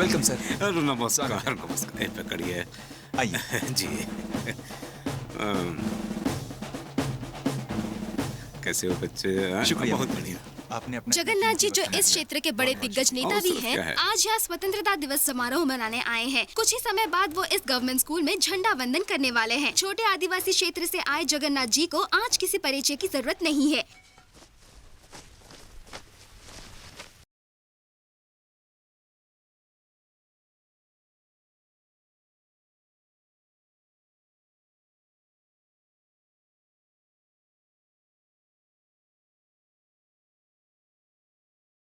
Welcome sir. अरे नमस्कार नमस्कार, ये पकड़िए। आइए। जी। कैसे हो बच्चे? शुक्रिया। बहुत बढ़िया। आपने अपना जगन्नाथ जी जो इस क्षेत्र के बड़े दिग्गज नेता भी हैं, आज यहाँ स्वतंत्रता दिवस समारोह मनाने आए हैं। कुछ ही समय बाद वो इस गवर्नमेंट स्कूल में झंडा वंदन करने वाले हैं। छोटे आदिवासी क्षेत्र से आए जगन्नाथ जी को आज किसी परिचय की जरूरत नहीं है।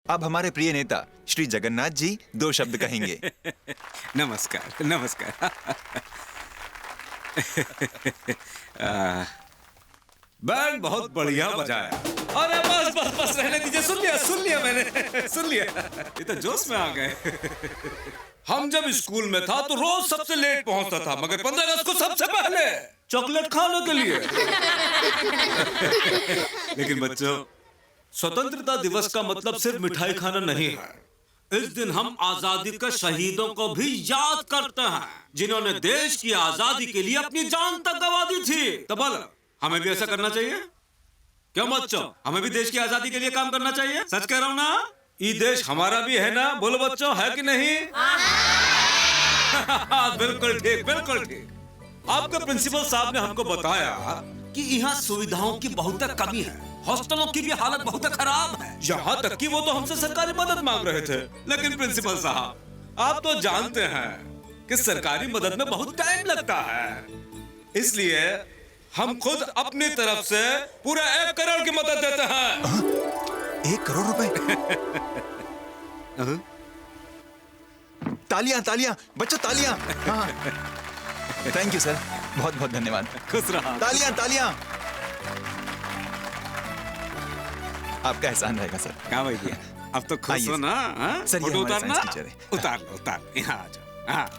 अब हमारे प्रिय नेता श्री जगन्नाथ जी 2 शब्द कहेंगे। नमस्कार नमस्कार। बैंड बहुत बढ़िया बजाया। अरे बस बस बस रहने दीजिए। सुन लिया मैंने, सुन लिया। ये तो जोश में आ गए। हम जब स्कूल में था तो रोज सबसे लेट पहुंचता था, मगर 15 अगस्त को सबसे पहले चॉकलेट खाने के लिए। लेकिन बच्चों, स्वतंत्रता दिवस का मतलब सिर्फ मिठाई खाना नहीं है। इस दिन हम आजादी के शहीदों को भी याद करते हैं, जिन्होंने देश की आजादी के लिए अपनी जान तक गंवा दी थी। तो बोलो, हमें भी ऐसा करना चाहिए? क्यों बच्चों, हमें भी देश की आजादी के लिए काम करना चाहिए? सच कह रहा हूँ ना? ये देश हमारा भी है ना? बोलो बच्चों, है कि नहीं? बिल्कुल ठीक, बिल्कुल ठीक। आपके प्रिंसिपल साहब ने हमको बताया कि यहाँ सुविधाओं की बहुत कमी है, हॉस्टलों की भी हालत बहुत खराब है। यहाँ तक कि वो तो हमसे सरकारी मदद मांग रहे थे। लेकिन प्रिंसिपल साहब, आप तो जानते हैं कि सरकारी मदद में बहुत टाइम लगता है, इसलिए हम खुद अपनी तरफ से पूरा 1 करोड़ की मदद देते हैं। 1 करोड़ रुपए? तालियां तालियां बच्चों, तालियां। हाँ, थैंक यू सर, बहुत बहुत धन्यवाद। खुश रहा। तालियां तालियां। आपका एहसान रहेगा सर। क्या भैया, अब तो खुश हो ना? सर, ये फोटो हमारे उतारना? साइंस टीचर है। उतार लो, उतार लो। यहाँ आ जाओ। हाँ।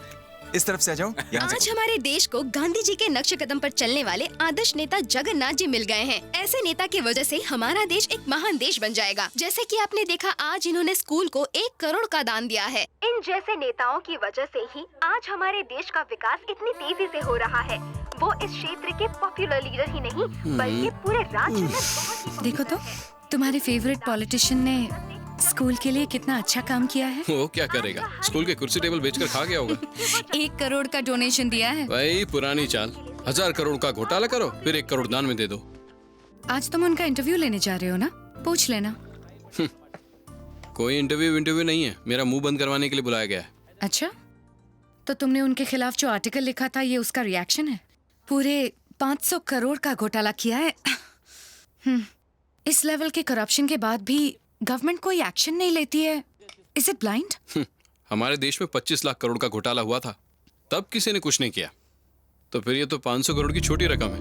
इस तरफ से आ जाओ। यहाँ आज से। हमारे देश को गांधी जी के नक्शे कदम पर चलने वाले आदर्श नेता जगन्नाथ जी मिल गए हैं। ऐसे नेता की वजह से हमारा देश एक महान देश बन जाएगा। जैसे कि आपने देखा, आज इन्होंने स्कूल को 1 करोड़ का दान दिया है। इन जैसे नेताओं की वजह से ही आज हमारे देश का विकास इतनी तेजी से हो रहा है। वो इस क्षेत्र के पॉपुलर लीडर ही नहीं, बल्कि पूरे राज्य में बहुत ही देखो तो, तुम्हारे फेवरेट पॉलिटिशियन ने स्कूल के लिए कितना अच्छा काम किया है। वो क्या करेगा, स्कूल के कुर्सी टेबल बेचकर खा गया होगा। 1 करोड़ का डोनेशन दिया है। भाई पुरानी चाल, 1000 करोड़ का घोटाला करो, फिर 1 करोड़ दान में दे दो। आज तुम उनका इंटरव्यू लेने जा रहे हो ना? पूछ लेना। कोई इंटरव्यू नहीं है, मेरा मुंह बंद करवाने के लिए बुलाया गया है। अच्छा, तो तुमने उनके खिलाफ जो आर्टिकल लिखा था, ये उसका रिएक्शन है? पूरे 500 करोड़ का घोटाला किया है। इस लेवल के करप्शन के बाद भी गवर्नमेंट कोई एक्शन नहीं लेती है। Is it blind? हमारे देश में 25 लाख करोड़ का घोटाला हुआ था, तब किसी ने कुछ नहीं किया, तो फिर ये तो 500 करोड़ की छोटी रकम है।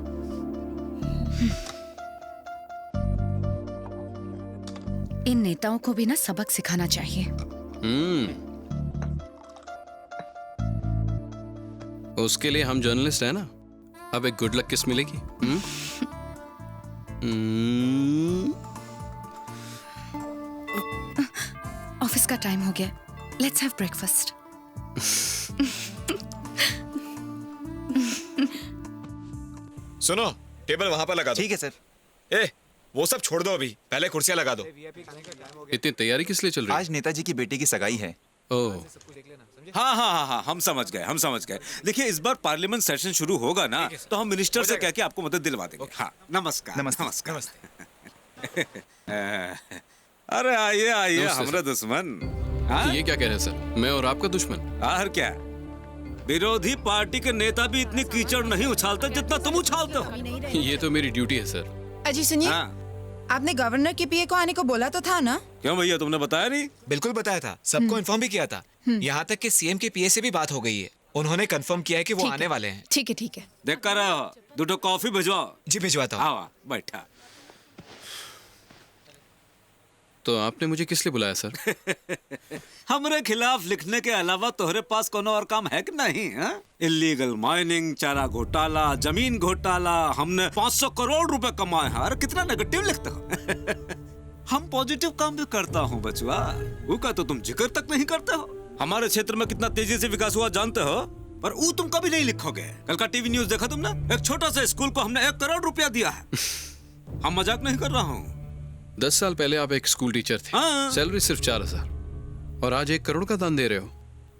इन नेताओं को भी ना सबक सिखाना चाहिए। उसके लिए हम जर्नलिस्ट है ना। अब एक गुड लक किस मिलेगी? ऑफिस का टाइम हो गया, लेट्स हैव ब्रेकफास्ट। सुनो, टेबल वहां पर लगा दो। ठीक है सर। ए, वो सब छोड़ दो, अभी पहले कुर्सियां लगा दो। इतनी तैयारी किस लिए चल रही है? आज नेताजी की बेटी की सगाई है। ओह, हाँ हाँ हाँ हाँ, हम समझ गए। देखिए, इस बार पार्लियामेंट सेशन शुरू होगा ना, तो हम मिनिस्टर से कह के आपको मदद दिलवा देंगे। हाँ, नमस्कार। नमस्ते। नमस्ते। अरे आइए आइए, नमस्ते हमारा दुश्मन। हाँ? ये क्या कह रहे हैं सर, मैं और आपका दुश्मन? और क्या, विरोधी पार्टी के नेता भी इतनी कीचड़ नहीं उछालते जितना तुम उछालते हो। ये तो मेरी ड्यूटी है सर। अजी सुनिए, हाँ, आपने गवर्नर के पीए को आने को बोला तो था ना? क्यों भैया, तुमने बताया नहीं? बिल्कुल बताया था, सबको इन्फॉर्म भी किया था। यहाँ तक कि सीएम के पीए से भी बात हो गई है। उन्होंने कंफर्म किया है कि वो आने वाले हैं। ठीक है ठीक है। देख कर 2 कॉफी भिजवाओ। जी भिजवाता हूँ। हाँ, बैठा। तो आपने मुझे किस लिए बुलाया सर? हमारे खिलाफ लिखने के अलावा तोहरे पास कोनो और काम है कि नहीं? इलीगल माइनिंग, चारा घोटाला, जमीन घोटाला, हमने 500 करोड़ रुपए कमाए हैं। अरे कितना नेगेटिव लिखते हो। हम पॉजिटिव काम भी करता हूँ बचवा, वो का तो तुम जिक्र तक नहीं करते हो। हमारे क्षेत्र में कितना तेजी से विकास हुआ जानते हो? पर वो तुम कभी नहीं लिखोगे। कल का टीवी न्यूज़ देखा तुमने? एक छोटा सा स्कूल को हमने 1 करोड़ रुपया दिया है। हम मजाक नहीं कर रहा हूँ। 10 साल पहले आप एक स्कूल टीचर थे, हाँ। सैलरी सिर्फ 4,000, और आज 1 करोड़ का दान दे रहे हो।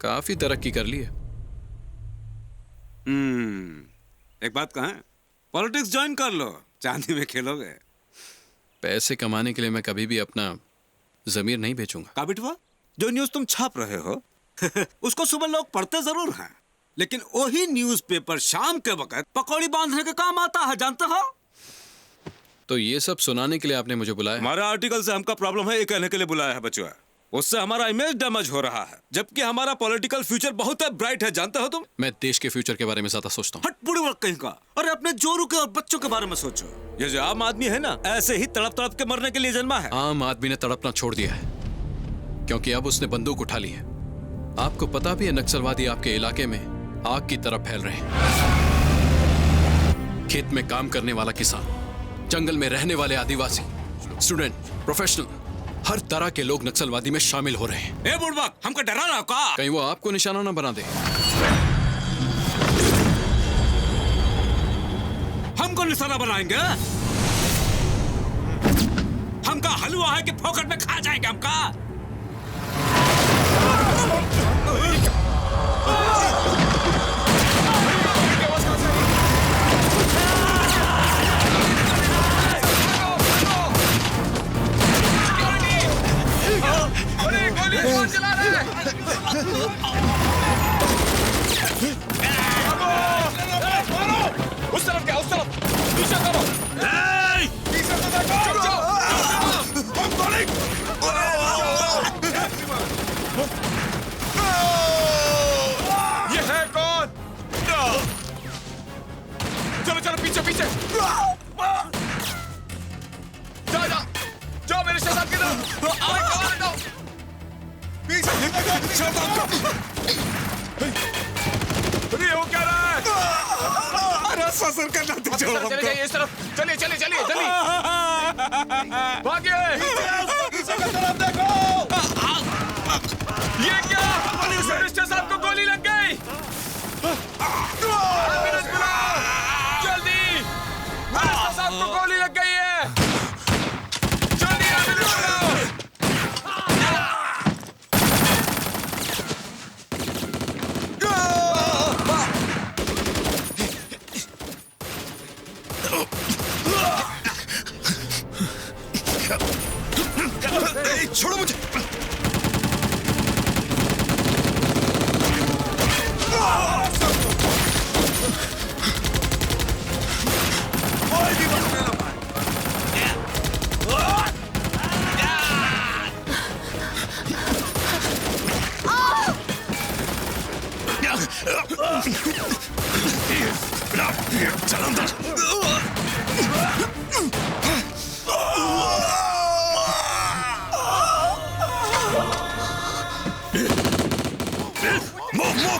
काफी तरक्की कर ली है। एक बात कहें, पॉलिटिक्स ज्वाइन कर लो, चांदी में खेलोगे। पैसे कमाने के लिए मैं कभी भी अपना जमीर नहीं बेचूंगा। का बिटवा, जो न्यूज़ तुम छाप रहे हो उसको सुबह लोग पढ़ते जरूर हैं, लेकिन वही न्यूज़पेपर शाम के वक्त पकौड़ी बांधने के काम आता है, जानते हो? तो ये सब सुनाने के लिए आपने मुझे बुलाया? हमारा आर्टिकल से हमका प्रॉब्लम है, ये कहने के लिए बुलाया है बचुआ। उससे हमारा इमेज डैमेज हो रहा है, जबकि हमारा पॉलिटिकल फ्यूचर बहुत ब्राइट है, जानते हो तुम? मैं देश के फ्यूचर के बारे में ज्यादा सोचता हूँ। हट बुढ़ी वक्त कहीं का। अरे अपने जोरू के और बच्चों के बारे में सोचो। ये जो आम आदमी है ना, ऐसे ही तड़प तड़प के मरने के लिए जन्मा है। आम आदमी ने तड़पना छोड़ दिया है, क्योंकि अब उसने बंदूक उठा ली है। आपको पता भी है नक्सलवादी आपके इलाके में आग की तरफ फैल रहे हैं। खेत में काम करने वाला किसान, जंगल में रहने वाले आदिवासी, स्टूडेंट, प्रोफेशनल, हर तरह के लोग नक्सलवादी में शामिल हो रहे हैं। ए बुढ़वा, हमको डरा रहा का? कहीं वो आपको निशाना ना बना दे। हमको निशाना बनाएंगे? हमका हलवा है कि फोकट में खा जाएंगे हमका? उस तरफ क्या? उस तरफ पीछे करो। पीछे तो देखो। ये है कौन? चलो चलो पीछे पीछे। जाओ जाओ जाओ मेरे साथ की तरफ। पीछे वो क्या रहा है? अरे ससुर का नाते छोड़ो हमको। चलिए इस तरफ, चलिए चलिए चलिए जल्दी भागिए। पीछे की तरफ देखो। ये क्या? मिनिस्टर साहब को गोली लग गई। एम्बुलेंस बुलाओ जल्दी। मिनिस्टर साहब को गोली लग गई है, जल्दी एम्बुलेंस बुलाओ। छोड़ो मुझे। चल अंदर।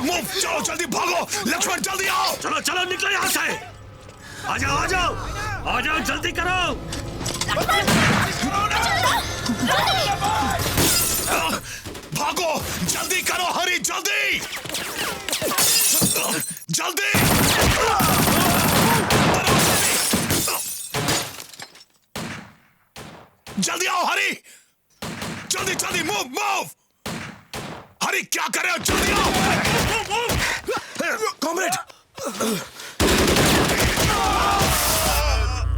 मूव, चलो जल्दी भागो। लक्ष्मण जल्दी आओ। चलो चलो निकलो यहाँ से। आ जाओ आ जाओ आ जाओ, जल्दी करो। भागो जल्दी करो, हरी जल्दी जल्दी। जल्दी आओ हरी, जल्दी जल्दी मूव मूव। हरी क्या कर रहे हो? जल्दी आओ कॉमरेड।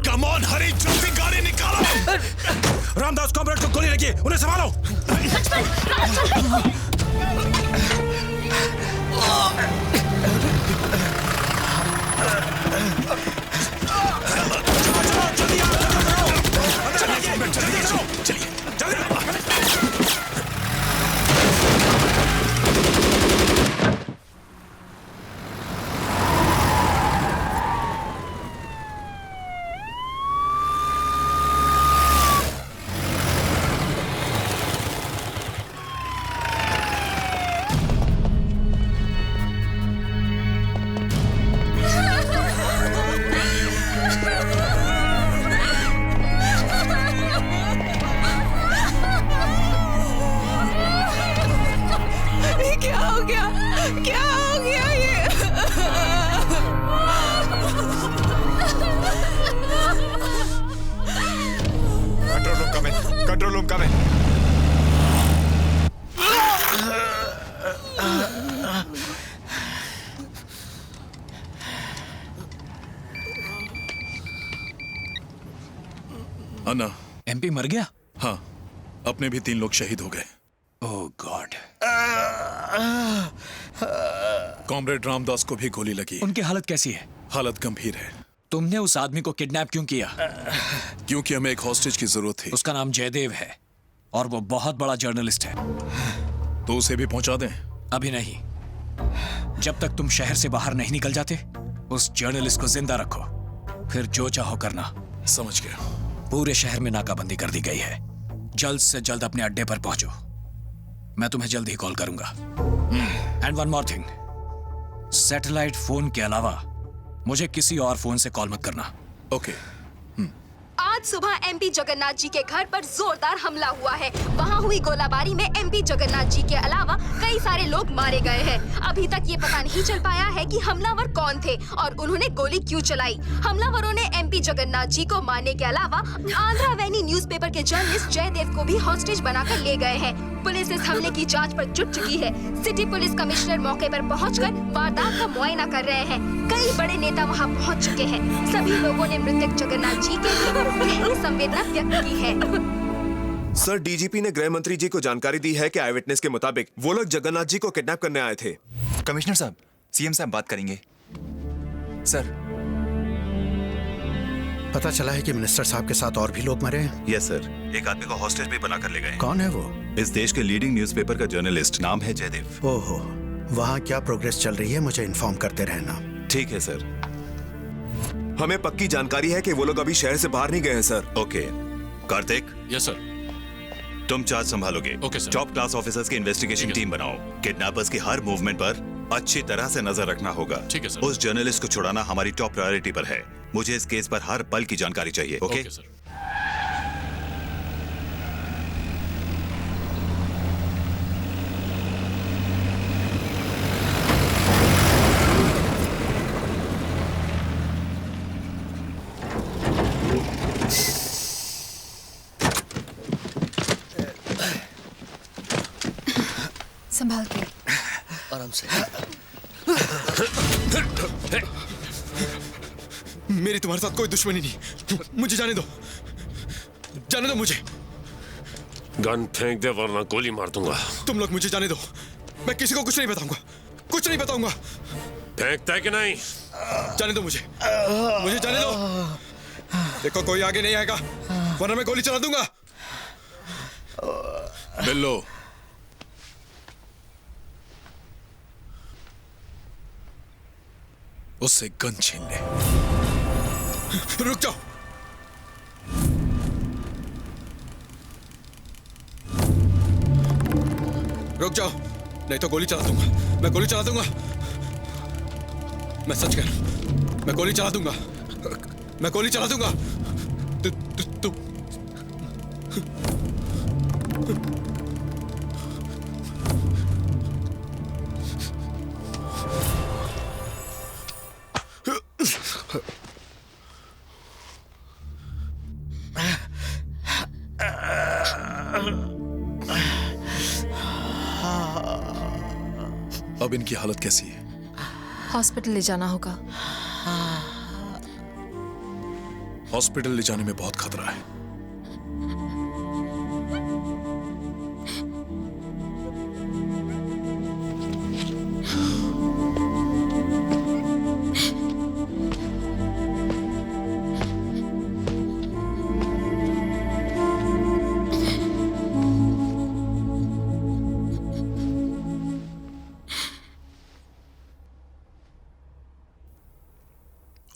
कम ऑन हरी, जल्दी गाड़ी निकालो। रामदास कॉमरेड को गोली लगी, उन्हें संभालो। अन्ना, एमपी मर गया? हाँ, अपने भी 3 लोग शहीद हो गए। ओह गॉड। कॉमरेड रामदास को भी गोली लगी। उनकी हालत कैसी है? हालत गंभीर है। तुमने उस आदमी को किडनैप क्यों किया? क्योंकि हमें एक हॉस्टेज की जरूरत थी। उसका नाम जयदेव है और वो बहुत बड़ा जर्नलिस्ट है। तो उसे भी पहुंचा दें? अभी नहीं, जब तक तुम शहर से बाहर नहीं निकल जाते उस जर्नलिस्ट को जिंदा रखो, फिर जो चाहो करना। समझ गया। पूरे शहर में नाकाबंदी कर दी गई है। जल्द से जल्द अपने अड्डे पर पहुंचो, मैं तुम्हें जल्द ही कॉल करूंगा। And one more thing, satellite phone के अलावा मुझे किसी और फोन से कॉल मत करना। ओके। आज सुबह एमपी जगन्नाथ जी के घर पर जोरदार हमला हुआ है। वहां हुई गोलाबारी में एमपी जगन्नाथ जी के अलावा कई सारे लोग मारे गए हैं। अभी तक ये पता नहीं चल पाया है कि हमलावर कौन थे और उन्होंने गोली क्यों चलाई। हमलावरों ने एमपी जगन्नाथ जी को मारने के अलावा आंध्रा वैनी न्यूज़पेपर के जर्नलिस्ट जयदेव को भी हॉस्टेज बनाकर ले गए हैं। पुलिस इस हमले की जांच पर जुट चुकी है। सिटी पुलिस कमिश्नर मौके पर पहुंचकर वारदात का मुआयना कर रहे हैं। कई बड़े नेता वहां पहुंच चुके हैं। सभी लोगों ने मृतक जगन्नाथ जी के लिए गहरी संवेदना व्यक्त की है। सर, डीजीपी ने गृह मंत्री जी को जानकारी दी है कि आई विटनेस के मुताबिक वो लोग जगन्नाथ जी को किडनैप करने आए थे। कमिश्नर साहब, सीएम साहब बात करेंगे। सर, पता चला है कि मिनिस्टर साहब के साथ और भी लोग मरे हैं। यस सर, एक आदमी को हॉस्टेज भी बनाकर ले गए। कौन है वो? इस देश के लीडिंग न्यूज़पेपर का जर्नलिस्ट, नाम है जयदेव। ओहो, वहाँ क्या प्रोग्रेस चल रही है मुझे इन्फॉर्म करते रहना। ठीक है सर। हमें पक्की जानकारी है कि वो लोग अभी शहर से बाहर नहीं गए हैं sir. Okay. Kartik. Yes sir. तुम चार्ज संभालोगे। Okay sir. Top class officers की इन्वेस्टिगेशन टीम बनाओ। किडनैपर्स की हर मूवमेंट पर अच्छी तरह से नजर रखना होगा। ठीक है सर। उस जर्नलिस्ट को छुड़ाना हमारी टॉप प्रायोरिटी पर है। मुझे इस केस पर हर पल की जानकारी चाहिए। Okay sir. संभाल के। आराम से। मेरी तुम्हारे साथ कोई दुश्मनी नहीं। मुझे जाने दो, जाने दो मुझे। गन फेंक दे वरना गोली मार दूंगा। तुम लोग मुझे जाने दो, मैं किसी को कुछ नहीं बताऊंगा, कुछ नहीं बताऊंगा। फेंकता है कि नहीं? जाने दो मुझे, मुझे जाने दो। देखो कोई आगे नहीं आएगा वरना मैं गोली चला दूंगा। बिल्लो, उससे गन छीन ले। रुक जाओ। रुक जाओ, नहीं तो गोली चला दूंगा। मैं गोली चला दूंगा, मैं सच कह रहा हूं। मैं गोली चला दूंगा, मैं गोली चला दूंगा। तू अब इनकी हालत कैसी है? हॉस्पिटल ले जाना होगा। हॉस्पिटल ले जाने में बहुत खतरा है।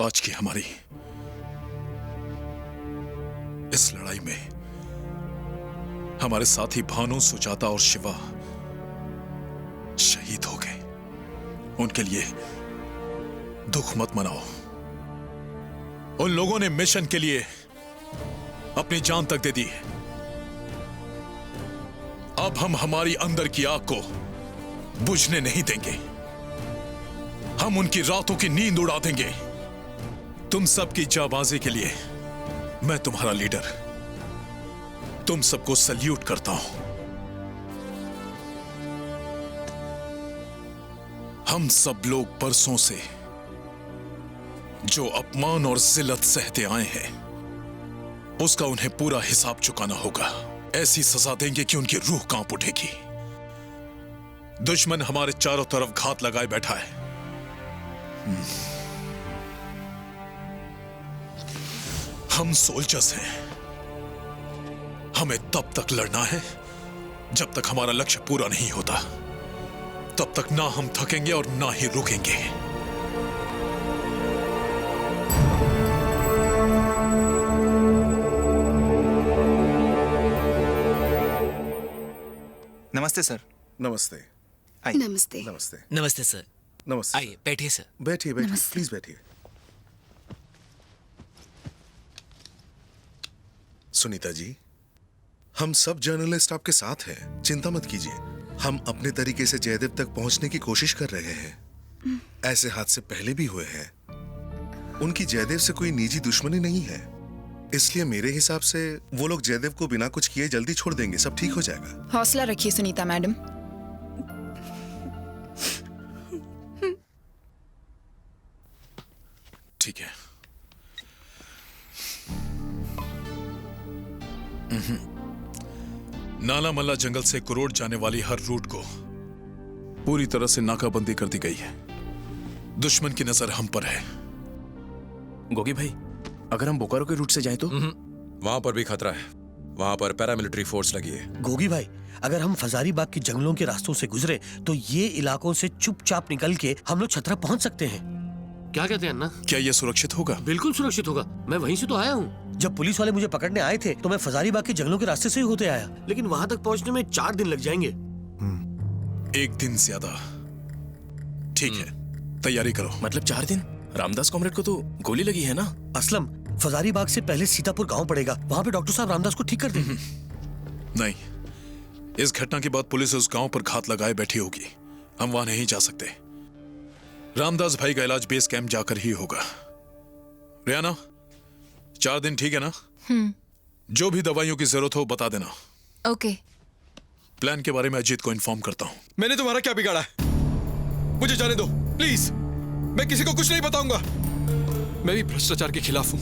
आज की हमारी इस लड़ाई में हमारे साथी भानु, सुजाता और शिवा शहीद हो गए। उनके लिए दुख मत मनाओ। उन लोगों ने मिशन के लिए अपनी जान तक दे दी। अब हम हमारी अंदर की आग को बुझने नहीं देंगे। हम उनकी रातों की नींद उड़ा देंगे। तुम सबकी जाबाजी के लिए मैं तुम्हारा लीडर, तुम सबको सल्यूट करता हूं। हम सब लोग बरसों से जो अपमान और जिल्लत सहते आए हैं, उसका उन्हें पूरा हिसाब चुकाना होगा। ऐसी सजा देंगे कि उनकी रूह कांप उठेगी। दुश्मन हमारे चारों तरफ घात लगाए बैठा है। हम सोल्जर्स हैं। हमें तब तक लड़ना है जब तक हमारा लक्ष्य पूरा नहीं होता। तब तक ना हम थकेंगे और ना ही रुकेंगे। नमस्ते सर। नमस्ते। नमस्ते। नमस्ते। नमस्ते सर। नमस्ते। आइए बैठिए सर। बैठिए बैठिए, प्लीज बैठिए। सुनीता जी, हम सब जर्नलिस्ट आपके साथ हैं, चिंता मत कीजिए। हम अपने तरीके से जयदेव तक पहुंचने की कोशिश कर रहे हैं। ऐसे हादसे पहले भी हुए हैं। उनकी जयदेव से कोई निजी दुश्मनी नहीं है, इसलिए मेरे हिसाब से वो लोग जयदेव को बिना कुछ किए जल्दी छोड़ देंगे। सब ठीक हो जाएगा। हौसला रखिए सुनीता मैडम। ठीक है। नाला मल्ला जंगल से कुरोड़ जाने वाली हर रूट को पूरी तरह से नाकाबंदी कर दी गई है। दुश्मन की नजर हम पर है। गोगी भाई, अगर हम बोकारो के रूट से जाएं तो? वहां पर भी खतरा है। वहां पर पैरामिलिट्री फोर्स लगी है। गोगी भाई, अगर हम फजारीबाग के जंगलों के रास्तों से गुजरे तो ये इलाकों से चुपचाप निकल के हम लोग छतरा पहुंच सकते हैं। क्या कहते हैं अन्ना? क्या ये सुरक्षित होगा? बिल्कुल सुरक्षित होगा। मैं वहीं से तो आया हूँ। जब पुलिस वाले मुझे पकड़ने आए थे तो मैं फजारीबाग के जंगलों के रास्ते से ही होते आया, लेकिन वहां तक पहुंचने में 4 दिन लग जाएंगे। 1 दिन ज्यादा। ठीक है, तैयारी करो। मतलब 4 दिन? रामदास कॉमरेड को तो गोली लगी है ना? असलम, फजारीबाग से पहले सीतापुर गांव पड़ेगा, वहां पे डॉक्टर साहब रामदास को ठीक कर देंगे। नहीं, इस घटना के बाद पुलिस उस गांव पर घात लगाए बैठी होगी। हम वहां नहीं जा सकते। रामदास भाई का इलाज बेस कैंप जाकर ही होगा। रियाना, 4 दिन ठीक है ना? जो भी दवाइयों की जरूरत हो बता देना। ओके। प्लान के बारे में अजीत को इन्फॉर्म करता हूँ। मैंने तुम्हारा क्या बिगाड़ा है? मुझे जाने दो प्लीज। मैं किसी को कुछ नहीं बताऊंगा। मैं भी भ्रष्टाचार के खिलाफ हूं।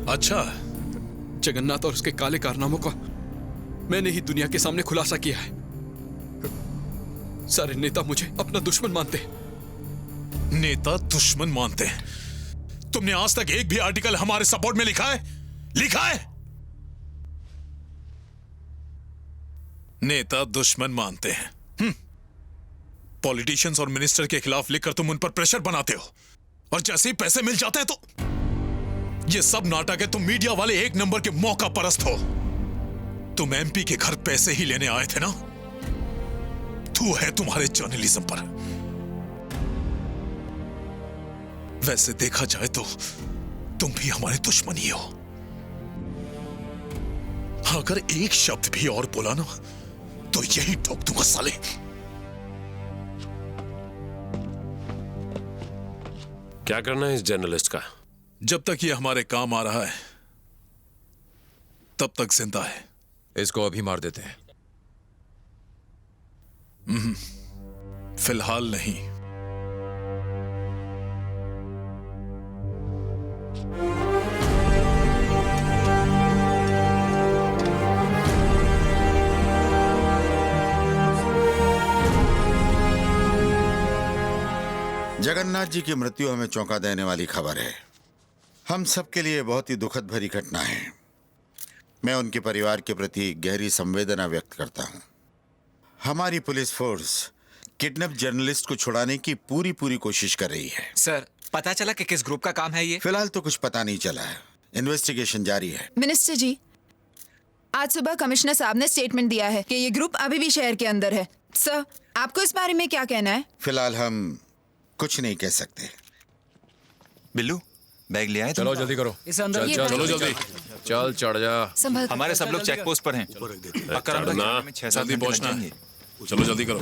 अच्छा, जगन्नाथ और उसके काले कारनामों का मैंने ही दुनिया के सामने खुलासा किया है। सारे नेता मुझे अपना दुश्मन मानते हैं। नेता दुश्मन मानते हैं? तुमने आज तक एक भी आर्टिकल हमारे सपोर्ट में लिखा है? लिखा है? नेता दुश्मन मानते हैं। पॉलिटिशियंस और मिनिस्टर के खिलाफ लिखकर तुम उन पर प्रेशर बनाते हो, और जैसे ही पैसे मिल जाते हैं तो ये सब नाटक है। तुम मीडिया वाले 1 नंबर के मौका परस्त हो। तुम एमपी के घर पैसे ही लेने आए थे ना? तू है तुम्हारे जर्नलिज्म पर। वैसे देखा जाए तो तुम भी हमारे दुश्मन ही हो। अगर एक शब्द भी और बोला ना तो यही ठोक दूंगा साले। क्या करना है इस जर्नलिस्ट का? जब तक ये हमारे काम आ रहा है तब तक जिंदा है। इसको अभी मार देते हैं। फिलहाल नहीं। जगन्नाथ जी की मृत्यु हमें चौंका देने वाली खबर है। हम सबके लिए बहुत ही दुखद भरी घटना है। मैं उनके परिवार के प्रति गहरी संवेदना व्यक्त करता हूं। हमारी पुलिस फोर्स किडनैप जर्नलिस्ट को छुड़ाने की पूरी कोशिश कर रही है। सर, पता चला कि किस ग्रुप का काम है ये? फिलहाल तो कुछ पता नहीं चला है। इन्वेस्टिगेशन जारी है। मिनिस्टर जी, आज सुबह कमिश्नर साहब ने स्टेटमेंट दिया है कि ये ग्रुप अभी भी शहर के अंदर है। सर, आपको इस बारे में क्या कहना है? फिलहाल हम कुछ नहीं कह सकते। बिल्लू, बैग ले आए? चलो जल्दी करो। इस अंदर चल, चलो जल्दी। चल चढ़ जा। हमारे सब लोग चेक पोस्ट पर हैं। चढ़ना, 6-7 जल्दी पहुंचना है। चलो जल्दी करो।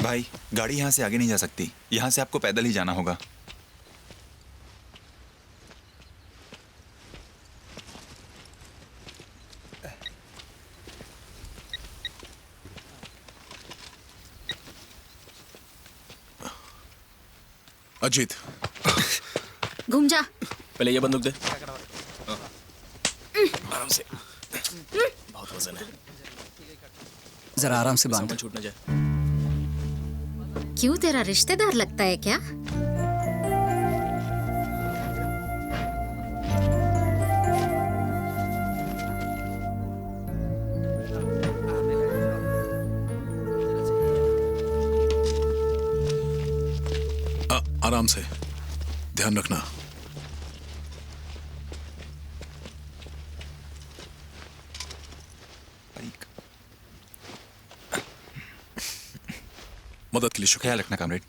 भाई गाड़ी यहाँ से आगे नहीं जा सकती, यहाँ से आपको पैदल ही जाना होगा। अजीत, घूम जा। पहले ये बंदूक दे। आराम से, बहुत वजन है। जरा आराम से बांध। छूट न जाए। क्यों, तेरा रिश्तेदार लगता है क्या? आराम से, ध्यान रखना। मदद के लिए शुक्रिया। ख्याल रखना कामरेड।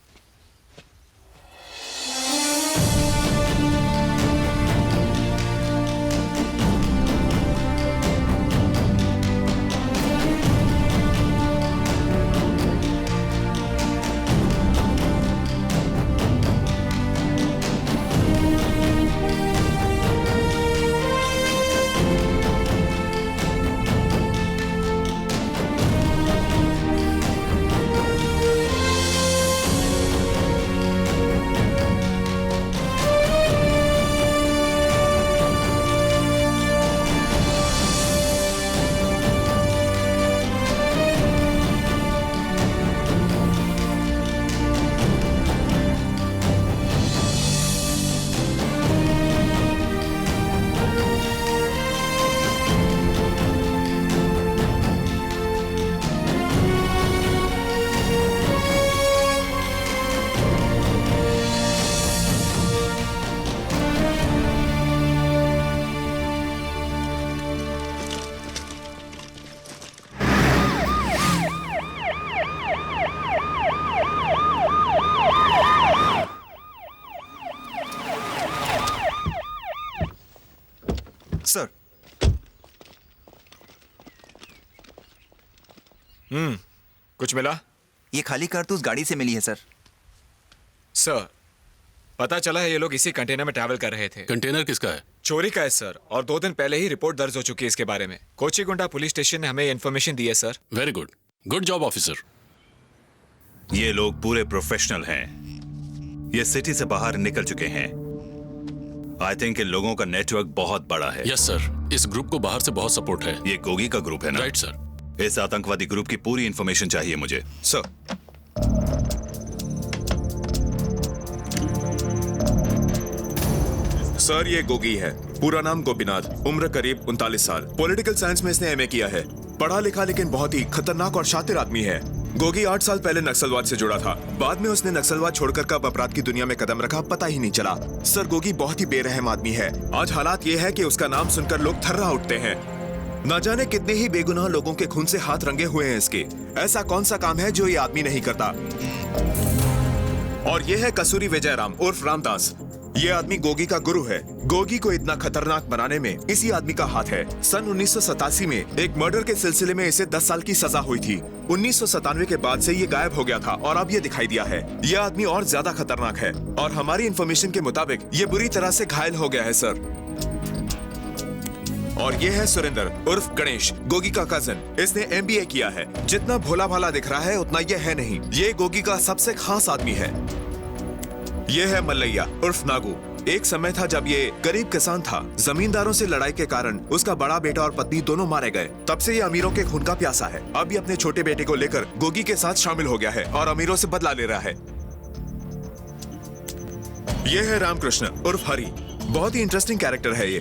सर। कुछ मिला? ये खाली कारतूस गाड़ी से मिली है सर। सर, पता चला है ये लोग इसी कंटेनर में ट्रैवल कर रहे थे। कंटेनर किसका है? चोरी का है सर, और 2 दिन पहले ही रिपोर्ट दर्ज हो चुकी है इसके बारे में। कोचीगुंडा पुलिस स्टेशन ने हमें इन्फॉर्मेशन दी है sir. Very good, good job officer. ये लोग पूरे प्रोफेशनल हैं। ये सिटी से बाहर निकल चुके हैं। आई थिंक इन लोगों का नेटवर्क बहुत बड़ा है। यस सर, इस ग्रुप को बाहर से बहुत सपोर्ट है। ये गोगी का ग्रुप है ना? Right sir. इस आतंकवादी ग्रुप की पूरी इंफॉर्मेशन चाहिए मुझे। सर, सर ये गोगी है। पूरा नाम गोपीनाथ, उम्र करीब 39 साल। पॉलिटिकल साइंस में इसने एमए किया है। पढ़ा लिखा लेकिन बहुत ही खतरनाक और शातिर आदमी है। गोगी 8 साल पहले नक्सलवाद से जुड़ा था। बाद में उसने नक्सलवाद छोड़कर कब अपराध की दुनिया में कदम रखा पता ही नहीं चला। सर, गोगी बहुत ही बेरहम आदमी है। आज हालात ये है कि उसका नाम सुनकर लोग थर्रा उठते हैं। न जाने कितने ही बेगुनाह लोगों के खून से हाथ रंगे हुए हैं इसके। ऐसा कौन सा काम है जो ये आदमी नहीं करता? और ये है कसूरी विजयराम उर्फ रामदास। ये आदमी गोगी का गुरु है। गोगी को इतना खतरनाक बनाने में इसी आदमी का हाथ है। सन 1987 में एक मर्डर के सिलसिले में इसे 10 साल की सजा हुई थी। 1997 के बाद से ये गायब हो गया था और अब ये दिखाई दिया है। ये आदमी और ज्यादा खतरनाक है और हमारी इंफॉर्मेशन के मुताबिक ये बुरी तरह से घायल हो गया है सर। और ये है सुरेंद्र उर्फ गणेश, गोगी का कजन। इसने MBA किया है। जितना भोला भाला दिख रहा है उतना ये है नहीं। ये गोगी का सबसे खास आदमी है। ये है मल्लैया उर्फ नागू। एक समय था जब ये गरीब किसान था। जमींदारों से लड़ाई के कारण उसका बड़ा बेटा और पत्नी दोनों मारे गए। तब से ये अमीरों के खून का प्यासा है। अब ये अपने छोटे बेटे को लेकर गोगी के साथ शामिल हो गया है और अमीरों से बदला ले रहा है। ये है रामकृष्ण उर्फ हरी। बहुत ही इंटरेस्टिंग कैरेक्टर है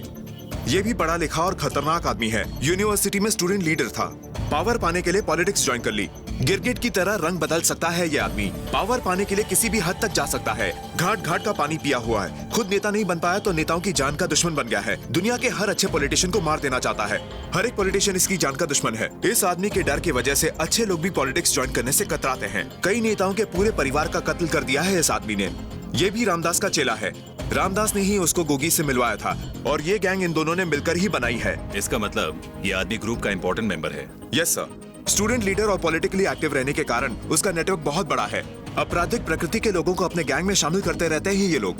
ये भी पढ़ा लिखा और खतरनाक आदमी है। यूनिवर्सिटी में स्टूडेंट लीडर था। पावर पाने के लिए पॉलिटिक्स ज्वाइन कर ली। गिरगिट की तरह रंग बदल सकता है ये आदमी। पावर पाने के लिए किसी भी हद तक जा सकता है। घाट घाट का पानी पिया हुआ है। खुद नेता नहीं बन पाया तो नेताओं की जान का दुश्मन बन गया है। दुनिया के हर अच्छे पॉलिटिशियन को मार देना चाहता है। हर एक पॉलिटिशियन इसकी जान का दुश्मन है। इस आदमी के डर की वजह से अच्छे लोग भी पॉलिटिक्स ज्वाइन करने से कतराते हैं। कई नेताओं के पूरे परिवार का कत्ल कर दिया है इस आदमी ने। ये भी रामदास का चेला है। रामदास ने ही उसको गोगी से मिलवाया था और ये गैंग इन दोनों ने मिलकर ही बनाई है। इसका मतलब ये आदमी ग्रुप का इंपॉर्टेंट मेंबर है। Yes sir. स्टूडेंट लीडर और पॉलिटिकली एक्टिव रहने के कारण उसका नेटवर्क बहुत बड़ा है। आपराधिक प्रकृति के लोगों को अपने गैंग में शामिल करते रहते हैं ये लोग।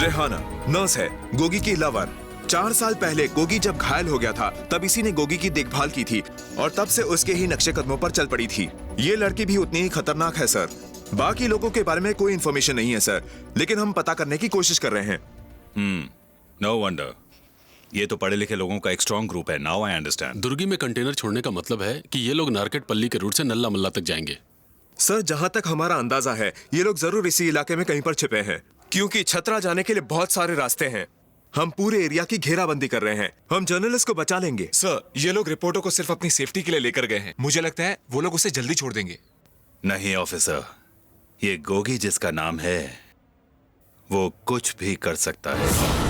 रेहाना नर्स है, गोगी की लवर। 4 साल पहले गोगी जब घायल हो गया था तब इसी ने गोगी की देखभाल की थी और तब से उसके ही नक्शे कदमों पर चल पड़ी थी। ये लड़की भी उतनी ही खतरनाक है सर। बाकी लोगों के बारे में कोई इन्फॉर्मेशन नहीं है सर, लेकिन हम पता करने की कोशिश कर रहे हैं। नो वंडर, ये तो पढ़े लिखे लोगों का एक स्ट्रॉन्ग ग्रुप है। Now I understand. दुर्गी में कंटेनर छोड़ने का मतलब है कि ये लोग नारकेट पल्ली के रूट से नल्ला मल्ला तक जाएंगे। सर जहां तक हमारा अंदाजा है ये लोग जरूर इसी इलाके में कहीं पर छिपे हैं, क्योंकि छतरा जाने के लिए बहुत सारे रास्ते हैं। हम पूरे एरिया की घेराबंदी कर रहे हैं। हम जर्नलिस्ट को बचा लेंगे। सर ये लोग रिपोर्टों को सिर्फ अपनी सेफ्टी के लिए लेकर गए हैं। मुझे लगता है वो लोग उसे जल्दी छोड़ देंगे। नहीं ऑफिसर, ये गोगी जिसका नाम है वो कुछ भी कर सकता है।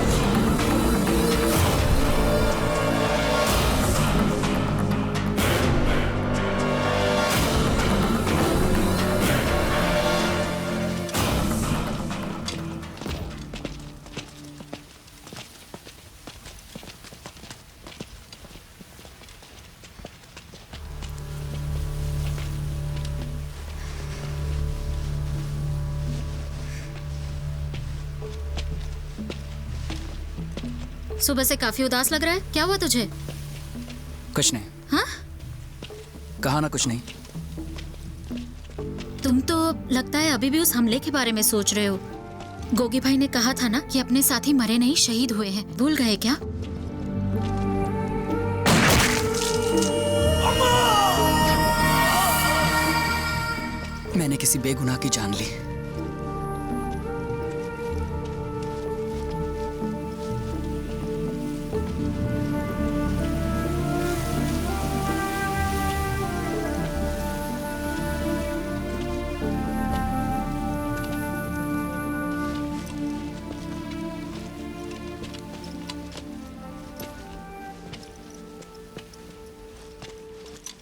सुबह से काफी उदास लग रहा है, क्या हुआ तुझे? कुछ नहीं। हाँ? कहा ना कुछ नहीं। तुम तो लगता है अभी भी उस हमले के बारे में सोच रहे हो। गोगी भाई ने कहा था ना कि अपने साथी मरे नहीं शहीद हुए हैं, भूल गए क्या? मैंने किसी बेगुनाह की जान ली।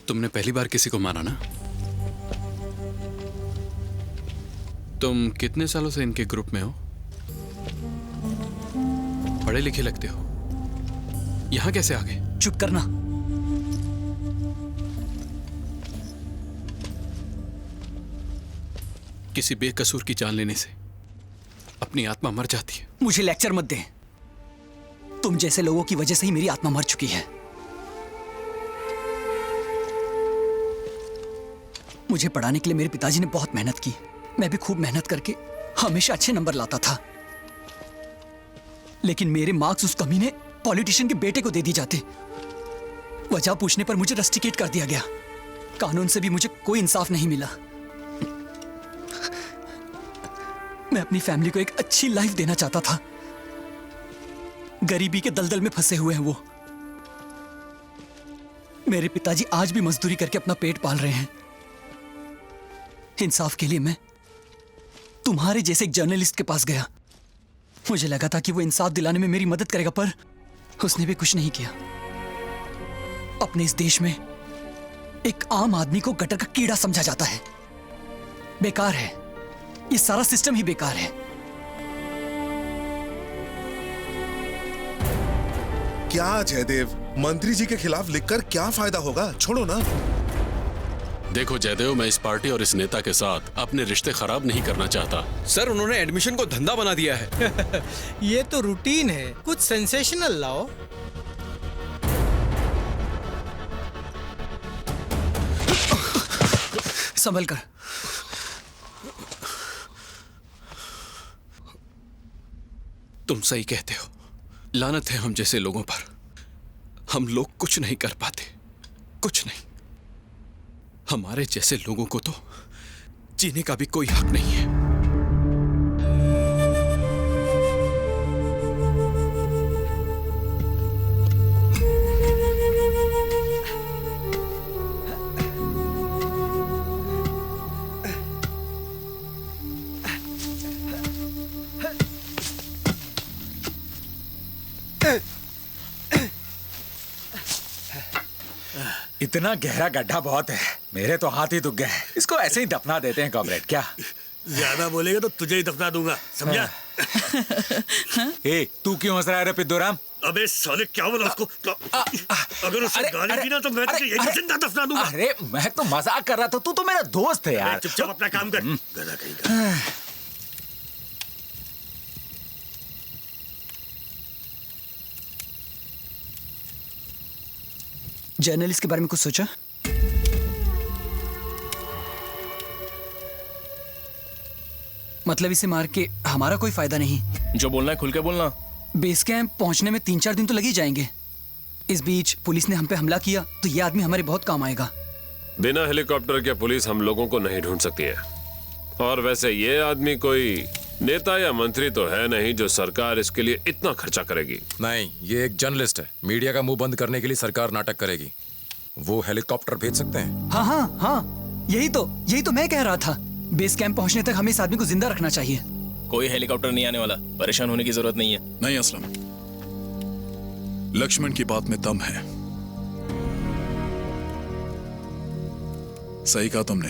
तुमने पहली बार किसी को मारा ना? तुम कितने सालों से इनके ग्रुप में हो? पढ़े लिखे लगते हो, यहां कैसे आ गए? चुप करना। किसी बेकसूर की जान लेने से अपनी आत्मा मर जाती है। मुझे लेक्चर मत दे। तुम जैसे लोगों की वजह से ही मेरी आत्मा मर चुकी है। मुझे पढ़ाने के लिए मेरे पिताजी ने बहुत मेहनत की। मैं भी खूब मेहनत करके हमेशा अच्छे नंबर लाता था, लेकिन मेरे मार्क्स उस कमीने पॉलिटिशियन के बेटे को दे दिए जाते। वजह पूछने पर मुझे रस्टिकेट कर दिया गया। कानून से भी मुझे कोई इंसाफ नहीं मिला। मैं अपनी फैमिली को एक अच्छी लाइफ देना चाहता था। गरीबी के दलदल में फंसे हुए हैं वो। मेरे पिताजी आज भी मजदूरी करके अपना पेट पाल रहे हैं। इंसाफ के लिए मैं तुम्हारे जैसे एक जर्नलिस्ट के पास गया। मुझे लगा था कि वो इंसाफ दिलाने में मेरी मदद करेगा, पर उसने भी कुछ नहीं किया। अपने इस देश में एक आम आदमी को गटर का कीड़ा समझा जाता है। बेकार है, ये सारा सिस्टम ही बेकार है। क्या जयदेव, मंत्री जी के खिलाफ लिखकर क्या फायदा होगा? छोड़ो ना। देखो जयदेव, मैं इस पार्टी और इस नेता के साथ अपने रिश्ते खराब नहीं करना चाहता। सर उन्होंने एडमिशन को धंधा बना दिया है। ये तो रूटीन है, कुछ सेंसेशनल लाओ। संभल कर। तुम सही कहते हो, लानत है हम जैसे लोगों पर। हम लोग कुछ नहीं कर पाते, कुछ नहीं। हमारे जैसे लोगों को तो जीने का भी कोई हक नहीं है। इतना गहरा गड्ढा बहुत है, मेरे तो हाथ ही दुख गए। इसको ऐसे ही दफना देते हैं कॉमरेड, क्या? ज्यादा बोलेगा तो तुझे ही दफना दूंगा, समझा? ए, तू क्यों हंस रहा है रे पिद्दूराम? अबे साले क्या बोला उसको? अगर उसने गाली दी ना तो मैं तुझे यहीं जिंदा दफना दूंगा। अरे मैं तो मजाक कर रहा था, तू तो मेरा दोस्त है यार। चुपचाप अपना काम कर। गधा कहीं का। जर्नलिस्ट के बारे में कुछ सोचा? मतलब इसे मार के हमारा कोई फायदा नहीं। जो बोलना है खुल के बोलना। बेस कैंप पहुंचने में 3-4 दिन तो लग ही जाएंगे। इस बीच पुलिस ने हम पे हमला किया तो ये आदमी हमारे बहुत काम आएगा। बिना हेलीकॉप्टर के पुलिस हम लोगों को नहीं ढूंढ सकती है। और वैसे ये आदमी कोई नेता या मंत्री तो है नहीं जो सरकार इसके लिए इतना खर्चा करेगी। नहीं, ये एक जर्नलिस्ट है। मीडिया का मुंह बंद करने के लिए सरकार नाटक करेगी। वो हेलीकॉप्टर भेज सकते हैं। हाँ, यही तो मैं कह रहा था। बेस कैंप पहुंचने तक हमें इस आदमी को जिंदा रखना चाहिए। कोई हेलीकॉप्टर नहीं आने वाला, परेशान होने की जरूरत नहीं है। नहीं असलम, लक्ष्मण की बात में दम है। सही कहा तुमने।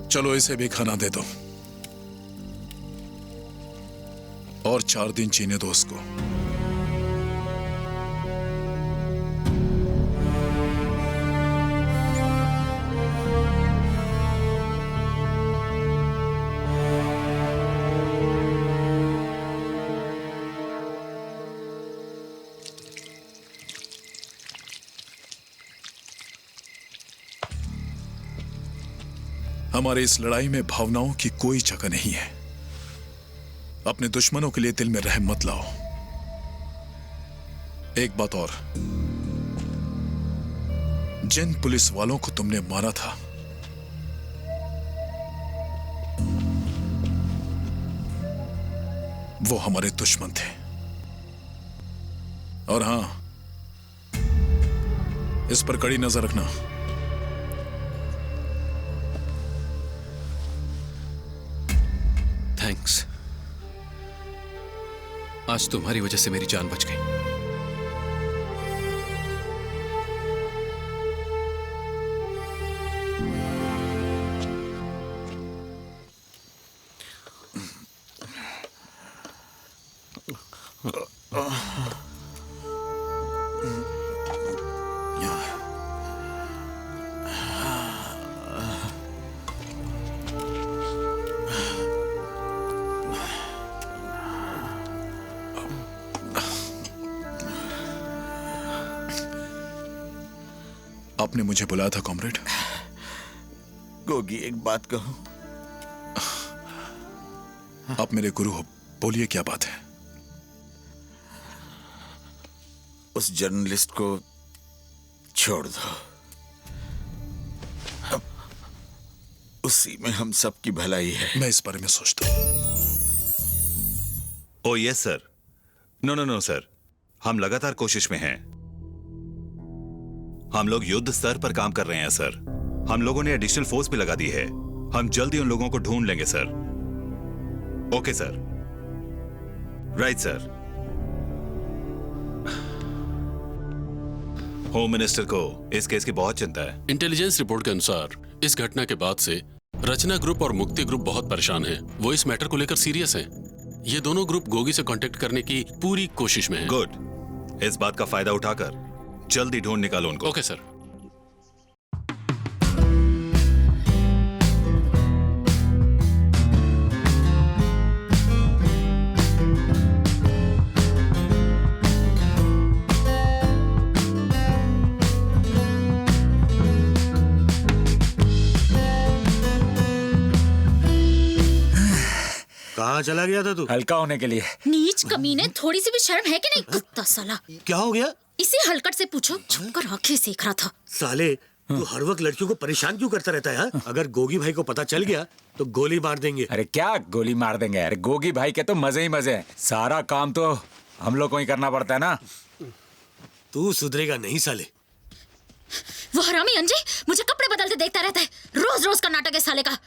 चलो इसे भी खाना दे दो और 4 दिन जीने दो उसको। हमारे इस लड़ाई में भावनाओं की कोई जगह नहीं है। अपने दुश्मनों के लिए दिल में रहम मत लाओ। एक बात और, जिन पुलिस वालों को तुमने मारा था वो हमारे दुश्मन थे। और हां, इस पर कड़ी नजर रखना। थैंक्स। आज तुम्हारी वजह से मेरी जान बच गई। आपने मुझे बुलाया था कॉमरेड? गोगी, एक बात कहूं? आप मेरे गुरु हो, बोलिए क्या बात है? उस जर्नलिस्ट को छोड़ दो। अब उसी में हम सबकी भलाई है। मैं इस बारे में सोचता हूं। Oh yes sir. No sir, हम लगातार कोशिश में हैं। हम लोग युद्ध स्तर पर काम कर रहे हैं सर। हम लोगों ने एडिशनल फोर्स भी लगा दी है। हम जल्दी उन लोगों को ढूंढ लेंगे sir. Okay sir. Right sir. Home minister को इस केस की बहुत चिंता है। इंटेलिजेंस रिपोर्ट के अनुसार इस घटना के बाद से रचना ग्रुप और मुक्ति ग्रुप बहुत परेशान हैं। वो इस मैटर को लेकर सीरियस हैं। ये दोनों ग्रुप गोगी से कांटेक्ट करने की पूरी कोशिश में हैं। गुड। इस बात का फायदा उठाकर जल्दी ढूंढ निकालो उनको। Okay sir. कहाँ चला गया था तू? हल्का होने के लिए। नीच कमीने, थोड़ी सी भी शर्म है कि नहीं? कुत्ता साला। क्या हो गया? इसी हलकट से पूछो। छुपकर आंखें सेक रहा था। साले, तू हर वक्त लड़कियों को परेशान क्यों करता रहता है? अगर गोगी भाई को पता चल गया तो गोली मार देंगे। अरे क्या गोली मार देंगे? अरे गोगी भाई के तो मजे ही मजे हैं। सारा काम तो हम लोग को ही करना पड़ता है ना। तू सुधरेगा नहीं साले। वो हरामी अंजय मुझे कपड़े बदलते देखता रहता है। रोज रोज का नाटक है साले का।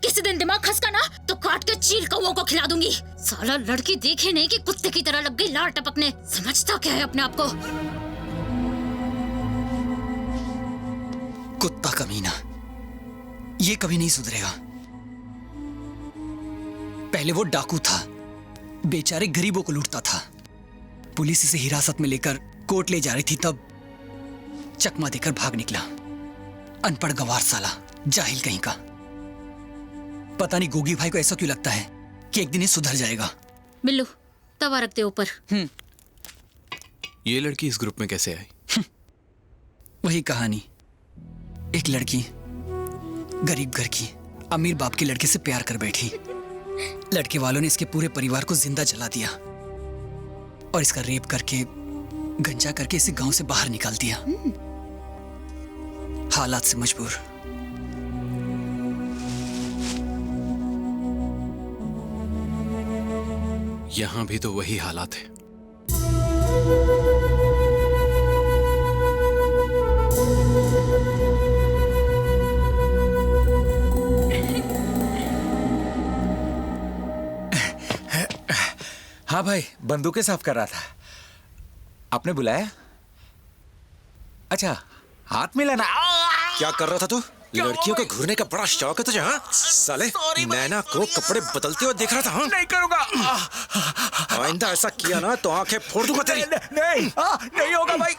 किसी दिन दिमाग खसका ना तो काट के चील कौओं को खिला दूंगी। साला लड़की देखे नहीं कि कुत्ते की तरह लग गई लार टपकने। समझता क्या है अपने आप को? कुत्ता कमीना, ये कभी नहीं सुधरेगा। पहले वो डाकू था, बेचारे गरीबों को लूटता था। पुलिस इसे हिरासत में लेकर कोर्ट ले जा रही थी, तब चकमा देकर भाग निकला। अनपढ़ गंवार साला, जाहिल कहीं का। पता नहीं गोगी भाई को ऐसा क्यों लगता है कि एक दिन ये सुधर जाएगा। बिल्लू, तवा रख दे ऊपर। ये लड़की इस ग्रुप में कैसे आई? वही कहानी, एक लड़की गरीब घर की अमीर बाप के लड़के से प्यार कर बैठी। लड़के वालों ने इसके पूरे परिवार को जिंदा जला दिया और इसका रेप करके, गंजा करके इसे गांव से बाहर निकाल दिया। हालात से मजबूर। यहां भी तो वही हालात है। हाँ भाई, बंदूकें साफ कर रहा था। आपने बुलाया? अच्छा, हाथ मिलाना। क्या कर रहा था तू? लड़कियों को घूरने का बड़ा शौक है तुझे? हाँ साले, नैना को कपड़े बदलते हुए देख रहा था। हाँ नहीं करूंगा। आइंदा ऐसा किया ना तो आंखें फोड़ दूंगा तेरी। नहीं होगा भाई।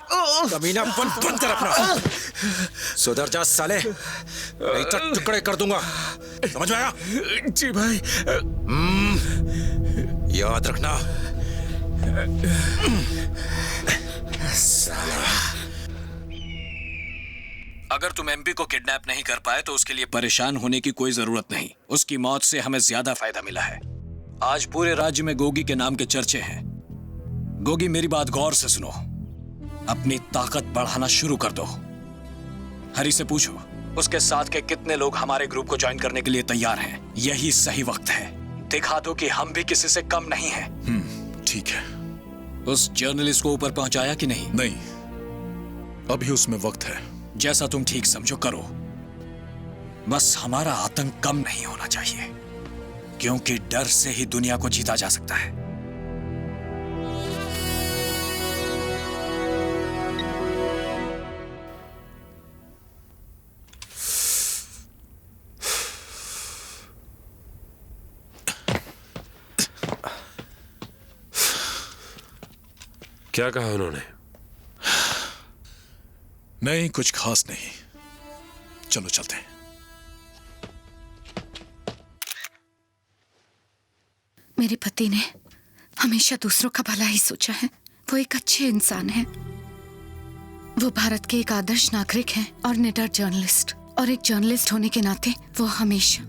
कमीना बंद कर अपना। सुधर जा साले, नहीं तो टुकड़े कर दूंगा। समझ में आया? जी भाई। याद रखना। साला। अगर तुम एमपी को किडनैप नहीं कर पाए तो उसके लिए परेशान होने की कोई जरूरत नहीं। उसकी मौत से हमें ज्यादा फायदा मिला है। आज पूरे राज्य में गोगी के नाम के चर्चे हैं। गोगी, मेरी बात गौर से सुनो। अपनी ताकत बढ़ाना शुरू कर दो। हरी से पूछो उसके साथ के कितने लोग हमारे ग्रुप को ज्वाइन करने के लिए तैयार हैं। यही सही वक्त है। दिखा दो कि हम भी किसी से कम नहीं हैं। ठीक है। उस जर्नलिस्ट को ऊपर पहुंचाया कि नहीं? नहीं, अभी उसमें वक्त है। जैसा तुम ठीक समझो करो। बस हमारा आतंक कम नहीं होना चाहिए, क्योंकि डर से ही दुनिया को जीता जा सकता है। क्या कहा उन्होंने? नहीं, कुछ खास नहीं। चलो चलते हैं। मेरे पति ने हमेशा दूसरों का भला ही सोचा है। वो एक अच्छे इंसान हैं। वो भारत के एक आदर्श नागरिक हैं और निडर जर्नलिस्ट। और एक जर्नलिस्ट होने के नाते वो हमेशा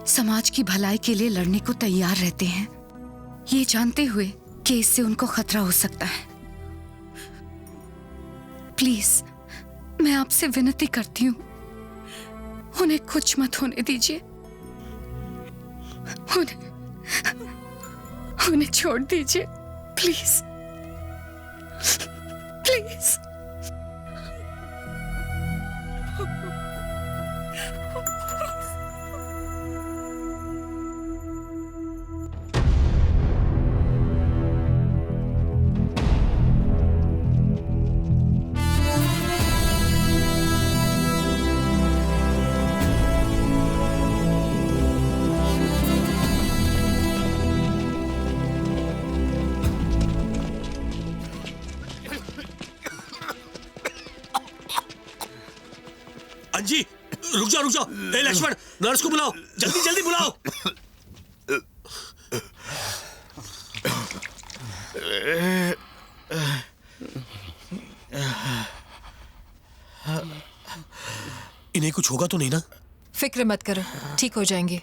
समाज की भलाई के लिए लड़ने को तैयार रहते हैं, ये जानते हुए कि इससे उनको खतरा हो सकता है। प्लीज, मैं आपसे विनती करती हूँ, उन्हें कुछ मत होने दीजिए। उन्हें छोड़ दीजिए, प्लीज प्लीज। अंजी, रुक जाओ। ए लक्ष्मण, नर्स को बुलाओ, जल्दी जल्दी बुलाओ। इन्हें कुछ होगा तो नहीं ना? फिक्र मत करो, ठीक हो जाएंगे।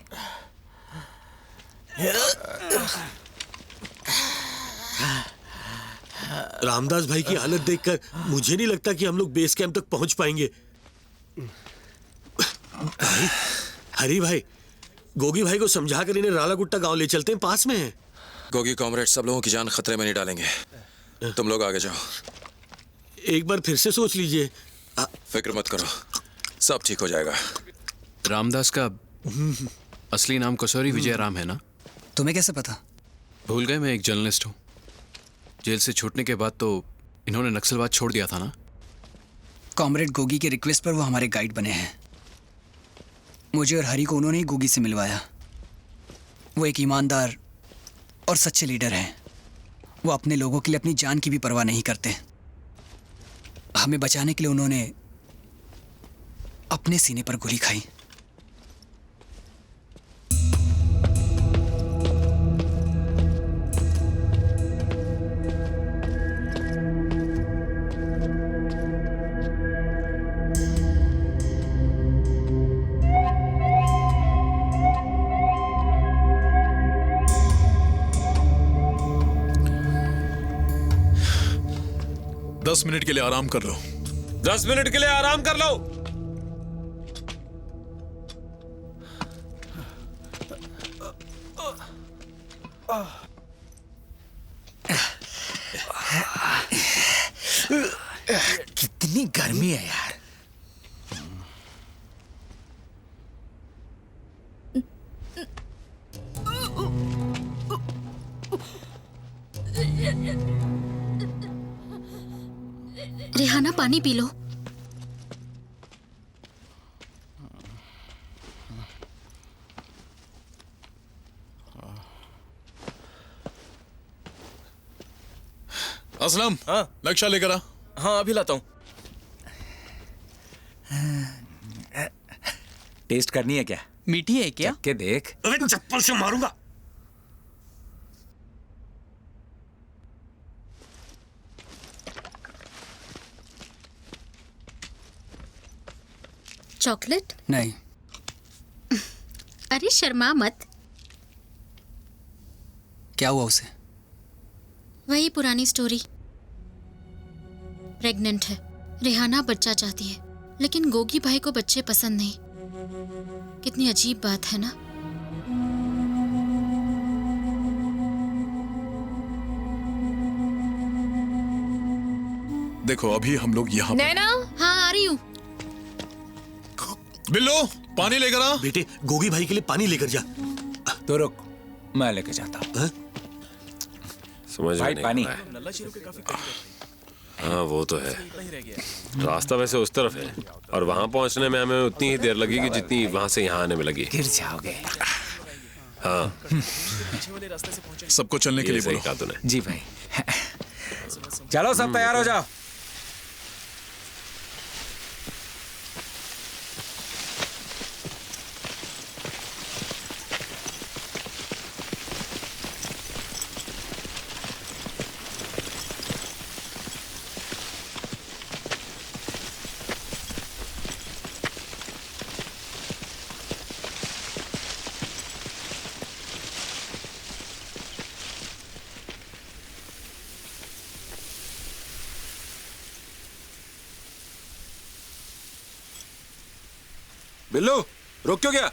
रामदास भाई की हालत देखकर मुझे नहीं लगता कि हम लोग बेस कैंप तक पहुंच पाएंगे। भाई, हरी भाई, गोगी भाई को समझा कर इन्हें रालागुट्टा गांव ले चलते हैं, पास में है। गोगी कॉमरेड सब लोगों की जान खतरे में नहीं डालेंगे। तुम लोग आगे जाओ। एक बार फिर से सोच लीजिए। फिक्र मत करो, सब ठीक हो जाएगा। रामदास का असली नाम कसौरी विजय राम है ना? तुम्हें कैसे पता? भूल गए मैं एक जर्नलिस्ट हूँ। जेल से छूटने के बाद तो इन्होंने नक्सलवाद छोड़ दिया था ना? कॉमरेड गोगी के रिक्वेस्ट पर वो हमारे गाइड बने हैं। मुझे और हरी को उन्होंने ही गोगी से मिलवाया। वो एक ईमानदार और सच्चे लीडर हैं। वो अपने लोगों के लिए अपनी जान की भी परवाह नहीं करते। हमें बचाने के लिए उन्होंने अपने सीने पर गोली खाई। दस मिनट के लिए आराम कर लो। 10 मिनट के लिए आराम कर लो। कितनी गर्मी है यार। रेहाना पानी पी लो। असलम, हाँ नक्शा लेकर आ। हाँ अभी लाता हूँ। टेस्ट करनी है क्या? मीठी है क्या? के देख। अरे चप्पल से मारूंगा। चॉकलेट? नहीं। अरे शर्मा मत। क्या हुआ उसे? वही पुरानी स्टोरी। प्रेग्नेंट है। रेहाना बच्चा चाहती है, लेकिन गोगी भाई को बच्चे पसंद नहीं। कितनी अजीब बात है ना। देखो अभी हम लोग यहाँ नैना, हाँ आ रही हूँ। बिल्लो पानी लेकर आ। बेटे गोगी भाई के लिए पानी लेकर जा। तो रुक, मैं लेके जाता हूँ। समझ भाई नहीं पानी। आ रहा है। हाँ वो तो है। रास्ता वैसे उस तरफ है और वहां पहुंचने में हमें उतनी ही देर लगेगी जितनी वहां से यहाँ आने में लगी। गिर जाओगे। हाँ सबको चलने के लिए बोलो। कहा तूने। जी भाई। चलो सब तैयार हो जाओ। बिल्लू रुक क्यों गया?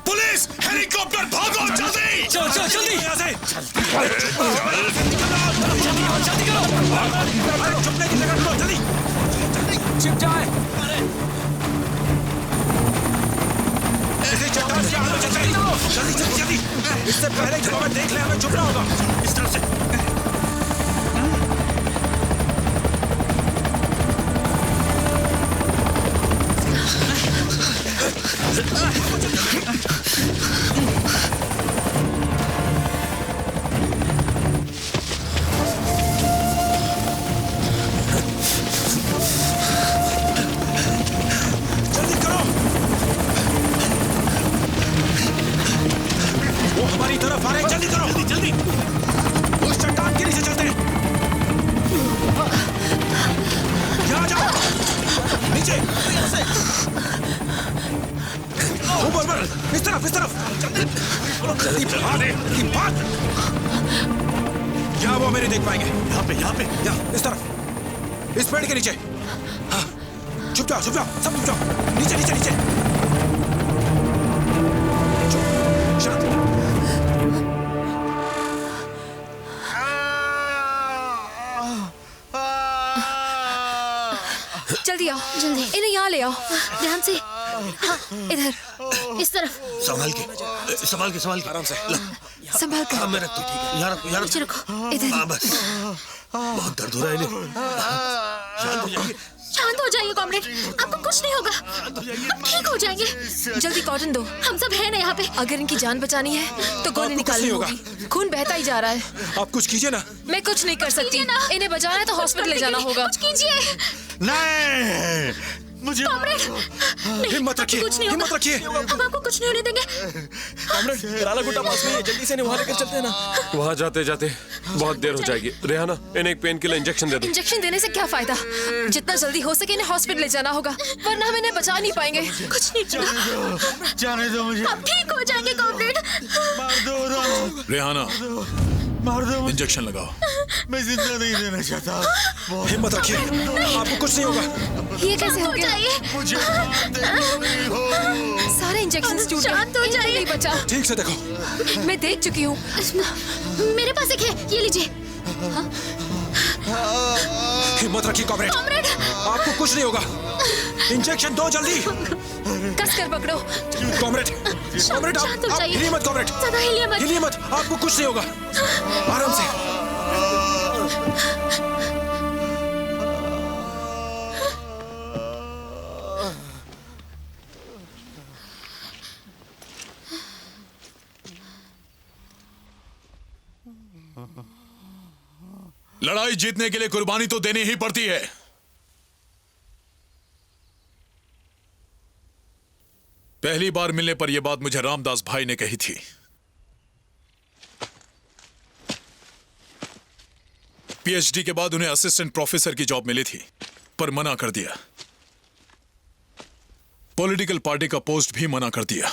पुलिस हेलीकॉप्टर भागो जल्दी। चलो चलो जल्दी। यहाँ से छुपने की जगह ढूंढो जल्दी। छिप जाए। इसी चट्टान से आगे चल जल्दी जल्दी जल्दी। इससे पहले कि हमें देख ले हमें छुपना होगा। इस तरह से। जल्दी करो। वो हमारी तरफ आ रहे हैं। जल्दी करो जल्दी जल्दी। उस चट्टान के नीचे चलते हैं। यहाँ जाओ नीचे। ऊपर ऊपर इस तरफ इस तरफ। जल्दी भाग भाग। यहाँ वो मेरे देख पाएंगे। यहाँ पे यहाँ इस तरफ इस पेड़ के नीचे। हाँ छुप जाओ सब छुप जाओ। नीचे नीचे नीचे। चुप, शांत। जल्दी आओ, जल्दी। इन्हें यहाँ ले आओ। ध्यान से। हाँ, इधर, इस तरफ। संभाल के आराम से। संभाल कर। मैं रखता हूँ। यहाँ रखो। नीचे रखो। इधर। हाँ बस, बहुत दर्द हो रहा है इन्हें। शांत हो जाइए। शांत हो जाइए कॉमरेड, आपको कुछ नहीं होगा, आप ठीक हो जाएंगे। जल्दी कॉटन दो, हम सब हैं ना यहाँ पे। अगर इनकी जान बचानी है तो गोली निकालनी होगी। खून बहता ही जा रहा है। आप कुछ कीजिए ना। मैं कुछ नहीं कर सकती, इन्हें बचाना है तो हॉस्पिटल ले जाना होगा। कुछ कीजिए। नहीं, मुझे कॉमरेड, हिम्मत रखिए, हिम्मत रखिए। हम आपको कुछ नहीं होने देंगे। कॉमरेड, लाला गुड्डा पास में है, जल्दी से इन्हें वहाँ लेकर चलते हैं ना। वहाँ जाते जाते बहुत देर हो जाएगी। रेहाना, इन्हें एक पेन किलर इंजेक्शन दे दो। इंजेक्शन देने से क्या फायदा? जितना जल्दी हो सके इन्हें हॉस्पिटल ले जाना होगा, वरना हम इन्हें बचा नहीं पाएंगे। कुछ नहीं होगा। जाने दो मुझे। आप ठीक हो जाएंगे कॉमरेड। रेहाना, मार दो। इंजेक्शन लगाओ। मैं जिंदा नहीं रहना चाहता। हिम्मत रखिए, आपको कुछ नहीं होगा। ये कैसे हो गया? मुझे सारे इंजेक्शन टूट गए, इनको नहीं बचा। ठीक से देखो। मैं देख चुकी हूँ। मेरे पास एक है, ये लीजिए। हिम्मत रखिए कॉमरेड, आपको कुछ नहीं होगा। इंजेक्शन दो जल्दी। कस कर पकड़ो। कॉमरेड, कॉमरेड आप हिलिए मत कॉमरेड। हिलिए मत, आपको कुछ नहीं होगा। आराम से। लड़ाई जीतने के लिए कुर्बानी तो देनी ही पड़ती है। पहली बार मिलने पर यह बात मुझे रामदास भाई ने कही थी। पीएचडी के बाद उन्हें असिस्टेंट प्रोफेसर की जॉब मिली थी, पर मना कर दिया। पॉलिटिकल पार्टी का पोस्ट भी मना कर दिया।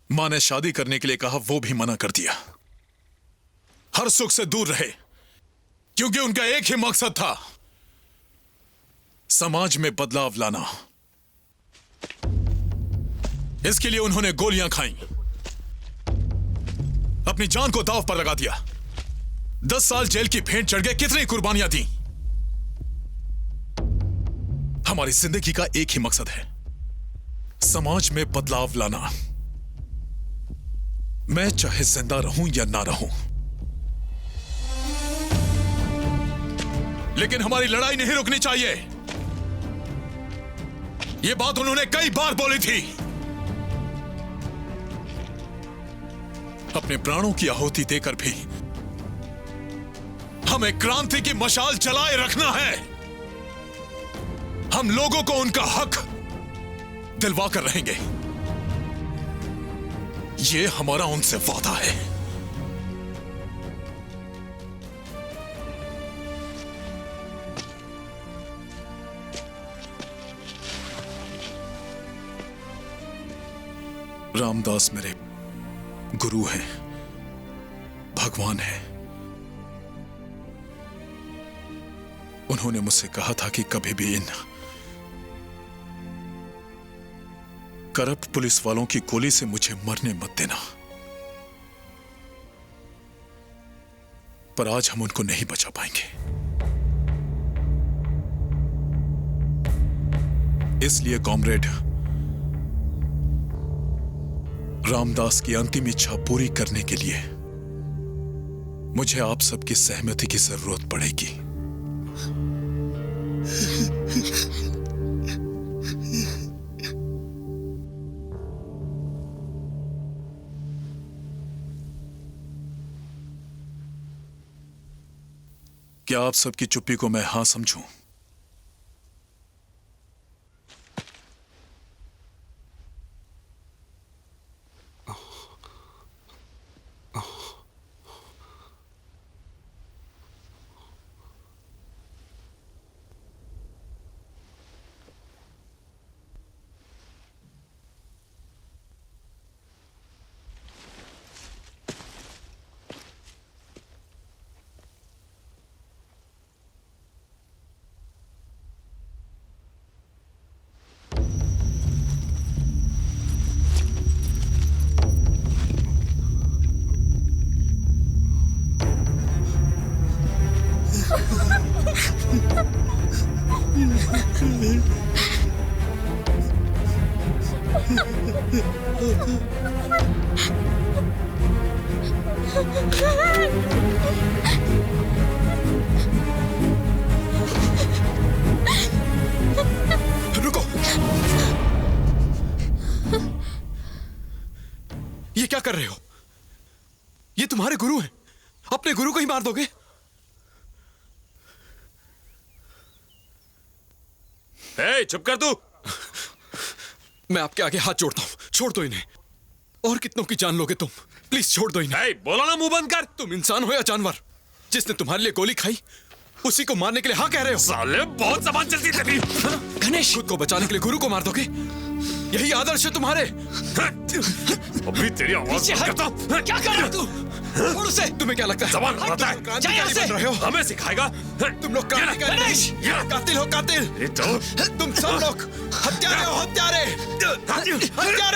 मां ने शादी करने के लिए कहा, वो भी मना कर दिया। हर सुख से दूर रहे, क्योंकि उनका एक ही मकसद था, समाज में बदलाव लाना। इसके लिए उन्होंने गोलियां खाई, अपनी जान को दांव पर लगा दिया। 10 साल जेल की भेंट चढ़ गए, कितनी कुर्बानियां दी। हमारी जिंदगी का एक ही मकसद है, समाज में बदलाव लाना। मैं चाहे जिंदा रहूं या ना रहूं, लेकिन हमारी लड़ाई नहीं रुकनी चाहिए। यह बात उन्होंने कई बार बोली थी। अपने प्राणों की आहुति देकर भी हमें क्रांति की मशाल जलाए रखना है। हम लोगों को उनका हक दिलवा कर रहेंगे, यह हमारा उनसे वादा है। रामदास मेरे गुरु हैं, भगवान हैं। उन्होंने मुझसे कहा था कि कभी भी इन करप्ट पुलिस वालों की गोली से मुझे मरने मत देना। पर आज हम उनको नहीं बचा पाएंगे, इसलिए कॉमरेड, रामदास की अंतिम इच्छा पूरी करने के लिए मुझे आप सबकी सहमति की जरूरत पड़ेगी। क्या आप सबकी चुप्पी को मैं हां समझूं? रुको। ये क्या कर रहे हो? ये तुम्हारे गुरु हैं। अपने गुरु को ही मार दोगे? चुप कर तू। मैं आपके आगे हाथ जोड़ता हूं, छोड़ दो इन्हें। और कितनों की जान लोगे तुम? प्लीज छोड़ दो इन्हें। बोला ना मुंह बंद कर। तुम इंसान हो या जानवर? जिसने तुम्हारे लिए गोली खाई उसी को मारने के लिए हाँ कह रहे हो? साले बहुत जबान चलती तेरी। गणेश, खुद को बचाने के लिए गुरु को मार दोगे? यही आदर्श है तुम्हारे? अभी तेरी आवाज करता हूं। क्या कर रहे हो तू? छोड़ उसे। तुम्हें क्या लगता है जबान बढ़ाता है? क्रांतिकारी बन रहे हो? हमें सिखाएगा? तुम लोग क्रांतिकारी नहीं, कातिल हो कातिल। तुम सब लोग हत्यारे हो, हत्यारे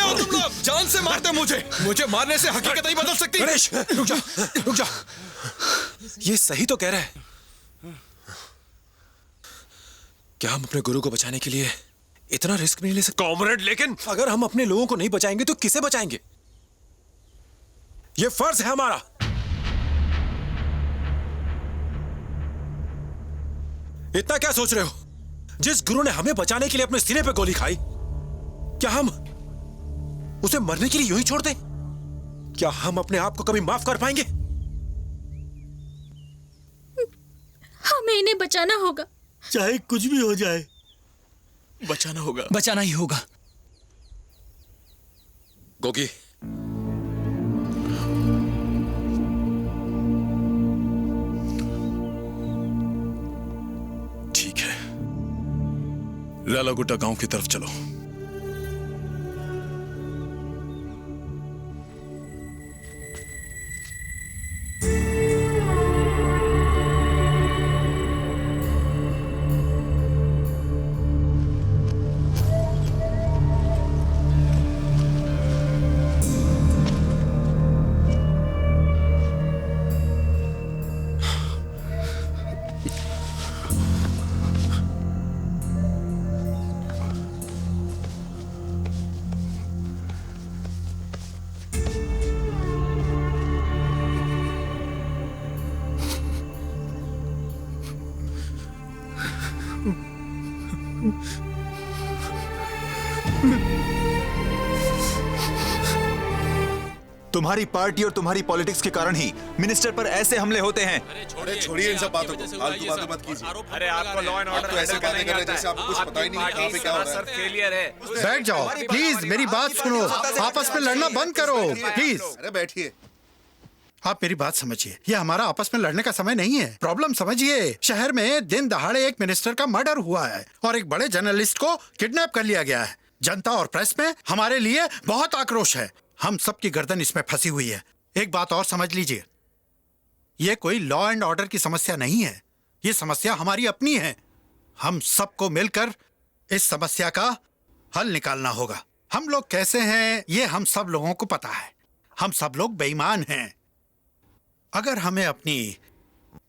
हो तुम लोग। जान से मारते मुझे मारने से हकीकत नहीं बदल सकती। गणेश, रुक जा, रुक जा। ये सही तो कह रहा है। क्या हम अपने गुरु को बचाने के लिए इतना रिस्क नहीं ले सकते? कॉमरेड, लेकिन अगर हम अपने लोगों को नहीं बचाएंगे तो किसे बचाएंगे? ये फर्ज है हमारा। इतना क्या सोच रहे हो? जिस गुरु ने हमें बचाने के लिए अपने सीने पे गोली खाई, क्या हम उसे मरने के लिए यूं ही छोड़ दें? क्या हम अपने आप को कभी माफ कर पाएंगे? हमें इन्हें बचाना होगा। चाहे कुछ भी हो जाए, बचाना होगा। बचाना ही होगा। गोगी, ठीक है, लालागुड्डा गांव की तरफ चलो। तुम्हारी पार्टी और तुम्हारी पॉलिटिक्स के कारण ही मिनिस्टर पर ऐसे हमले होते हैं। अरे छोड़िए इन सब बातों को, फालतू बातें मत कीजिए। अरे आपको लॉ एंड ऑर्डर तो ऐसे बातें कर रहे जैसे आपको कुछ पता ही नहीं कहां पे क्या हो रहा है। फेलियर है। बैठ जाओ प्लीज, मेरी बात सुनो। आपस में लड़ना बंद करो प्लीज। अरे बैठिए। आप मेरी बात समझिए, ये हमारा आपस में लड़ने का समय नहीं है। प्रॉब्लम समझिए, शहर में दिन दहाड़े एक मिनिस्टर का मर्डर हुआ है और एक बड़े जर्नलिस्ट को किडनैप कर लिया गया है। जनता और प्रेस में हमारे लिए बहुत आक्रोश है। हम सबकी गर्दन इसमें फंसी हुई है। एक बात और समझ लीजिए, ये कोई लॉ एंड ऑर्डर की समस्या नहीं है, ये समस्या हमारी अपनी है। हम सबको मिलकर इस समस्या का हल निकालना होगा। हम लोग कैसे हैं ये हम सब लोगों को पता है। हम सब लोग बेईमान हैं। अगर हमें अपनी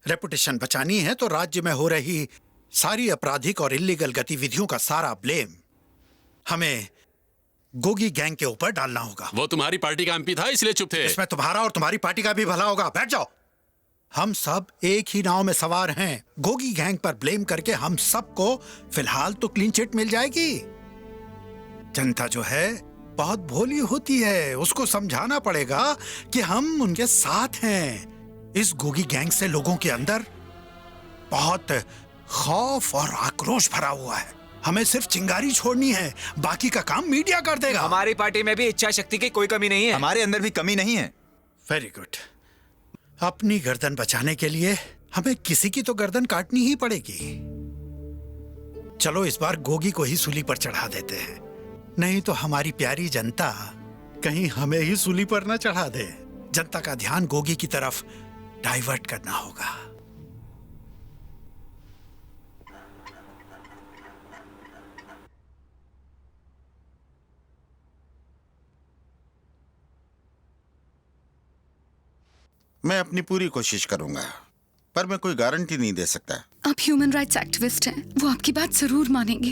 रेपुटेशन बचानी है तो राज्य में हो रही सारी आपराधिक और इलीगल गतिविधियों का सारा ब्लेम हमें गोगी गैंग के ऊपर डालना होगा। वो तुम्हारी पार्टी का एमपी था इसलिए चुप थे। इसमें तुम्हारा और तुम्हारी पार्टी का भी भला होगा। बैठ जाओ। हम सब एक ही नाव में सवार हैं। गोगी गैंग पर ब्लेम करके हम सबको फिलहाल तो क्लीन चिट मिल जाएगी। जनता जो है बहुत भोली होती है, उसको समझाना पड़ेगा कि हम उनके साथ हैं। इस गोगी गैंग से लोगों के अंदर बहुत खौफ और आक्रोश भरा हुआ है। हमें सिर्फ चिंगारी छोड़नी है, बाकी का काम मीडिया कर देगा। हमारी पार्टी में भी इच्छा शक्ति की कोई कमी नहीं है। हमारे अंदर भी कमी नहीं है। Very good. अपनी गर्दन बचाने के लिए हमें किसी की तो गर्दन काटनी ही पड़ेगी। चलो इस बार गोगी को ही सूली पर चढ़ा देते हैं, नहीं तो हमारी प्यारी जनता कहीं हमें ही सूली पर न चढ़ा दे। जनता का ध्यान गोगी की तरफ डाइवर्ट करना होगा। मैं अपनी पूरी कोशिश करूंगा। पर मैं कोई गारंटी नहीं दे सकता। आप ह्यूमन राइट्स एक्टिविस्ट हैं, वो आपकी बात जरूर मानेंगे।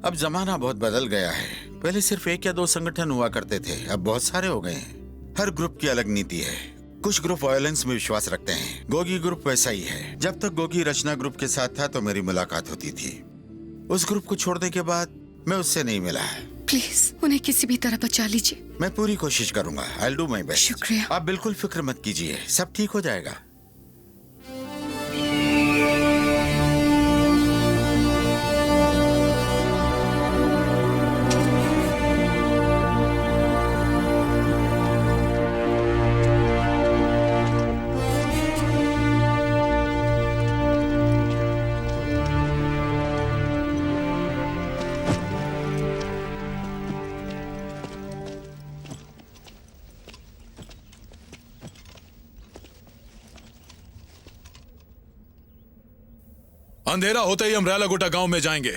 अब जमाना बहुत बदल गया है। पहले सिर्फ 1 या 2 संगठन हुआ करते थे, अब बहुत सारे हो गए हैं। हर ग्रुप की अलग नीति है। कुछ ग्रुप वायलेंस में विश्वास रखते हैं। गोगी ग्रुप वैसा ही है। जब तक गोगी रचना ग्रुप के साथ था तो मेरी मुलाकात होती थी। उस ग्रुप को छोड़ने के बाद मैं उससे नहीं मिला है। प्लीज उन्हें किसी भी तरह बचा लीजिए। मैं पूरी कोशिश करूंगा। I'll do my best। शुक्रिया। आप बिल्कुल फिक्र मत कीजिए, सब ठीक हो जाएगा। अंधेरा होते ही हम रैलागोटा गांव में जाएंगे।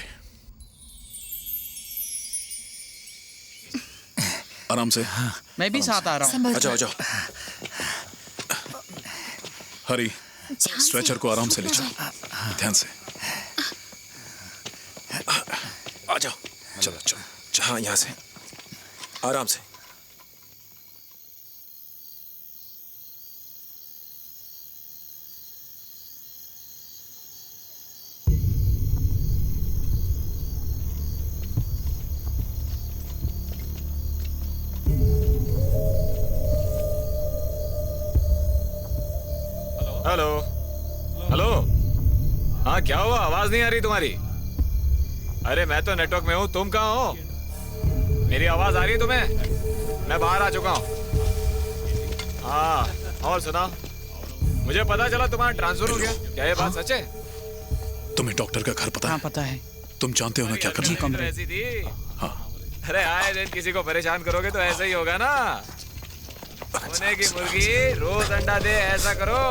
आराम से। मैं भी साथ आ रहा हूँ। अच्छा, जाओ। हरी, स्ट्रेचर को आराम से ले जाओ, ध्यान से। आ जाओ। चलो चलो। हाँ, यहाँ से आराम से। Hello hello. हाँ, क्या हुआ? आवाज नहीं आ रही तुम्हारी? अरे मैं तो नेटवर्क में हूँ, तुम कहाँ हो? मेरी आवाज आ रही है तुम्हें? मैं बाहर आ चुका हूँ। हाँ, और सुना, मुझे पता चला तुम्हारा ट्रांसफर हो गया। क्या ये बात सच है? तुम्हें डॉक्टर का घर पता है? हाँ, पता है। तुम जानते हो ना क्या करना है? ऐसी थी। हाँ। अरे आए दिन किसी को परेशान करोगे तो ऐसा ही होगा ना। सोने की मुर्गी रोज अंडा दे, ऐसा करो।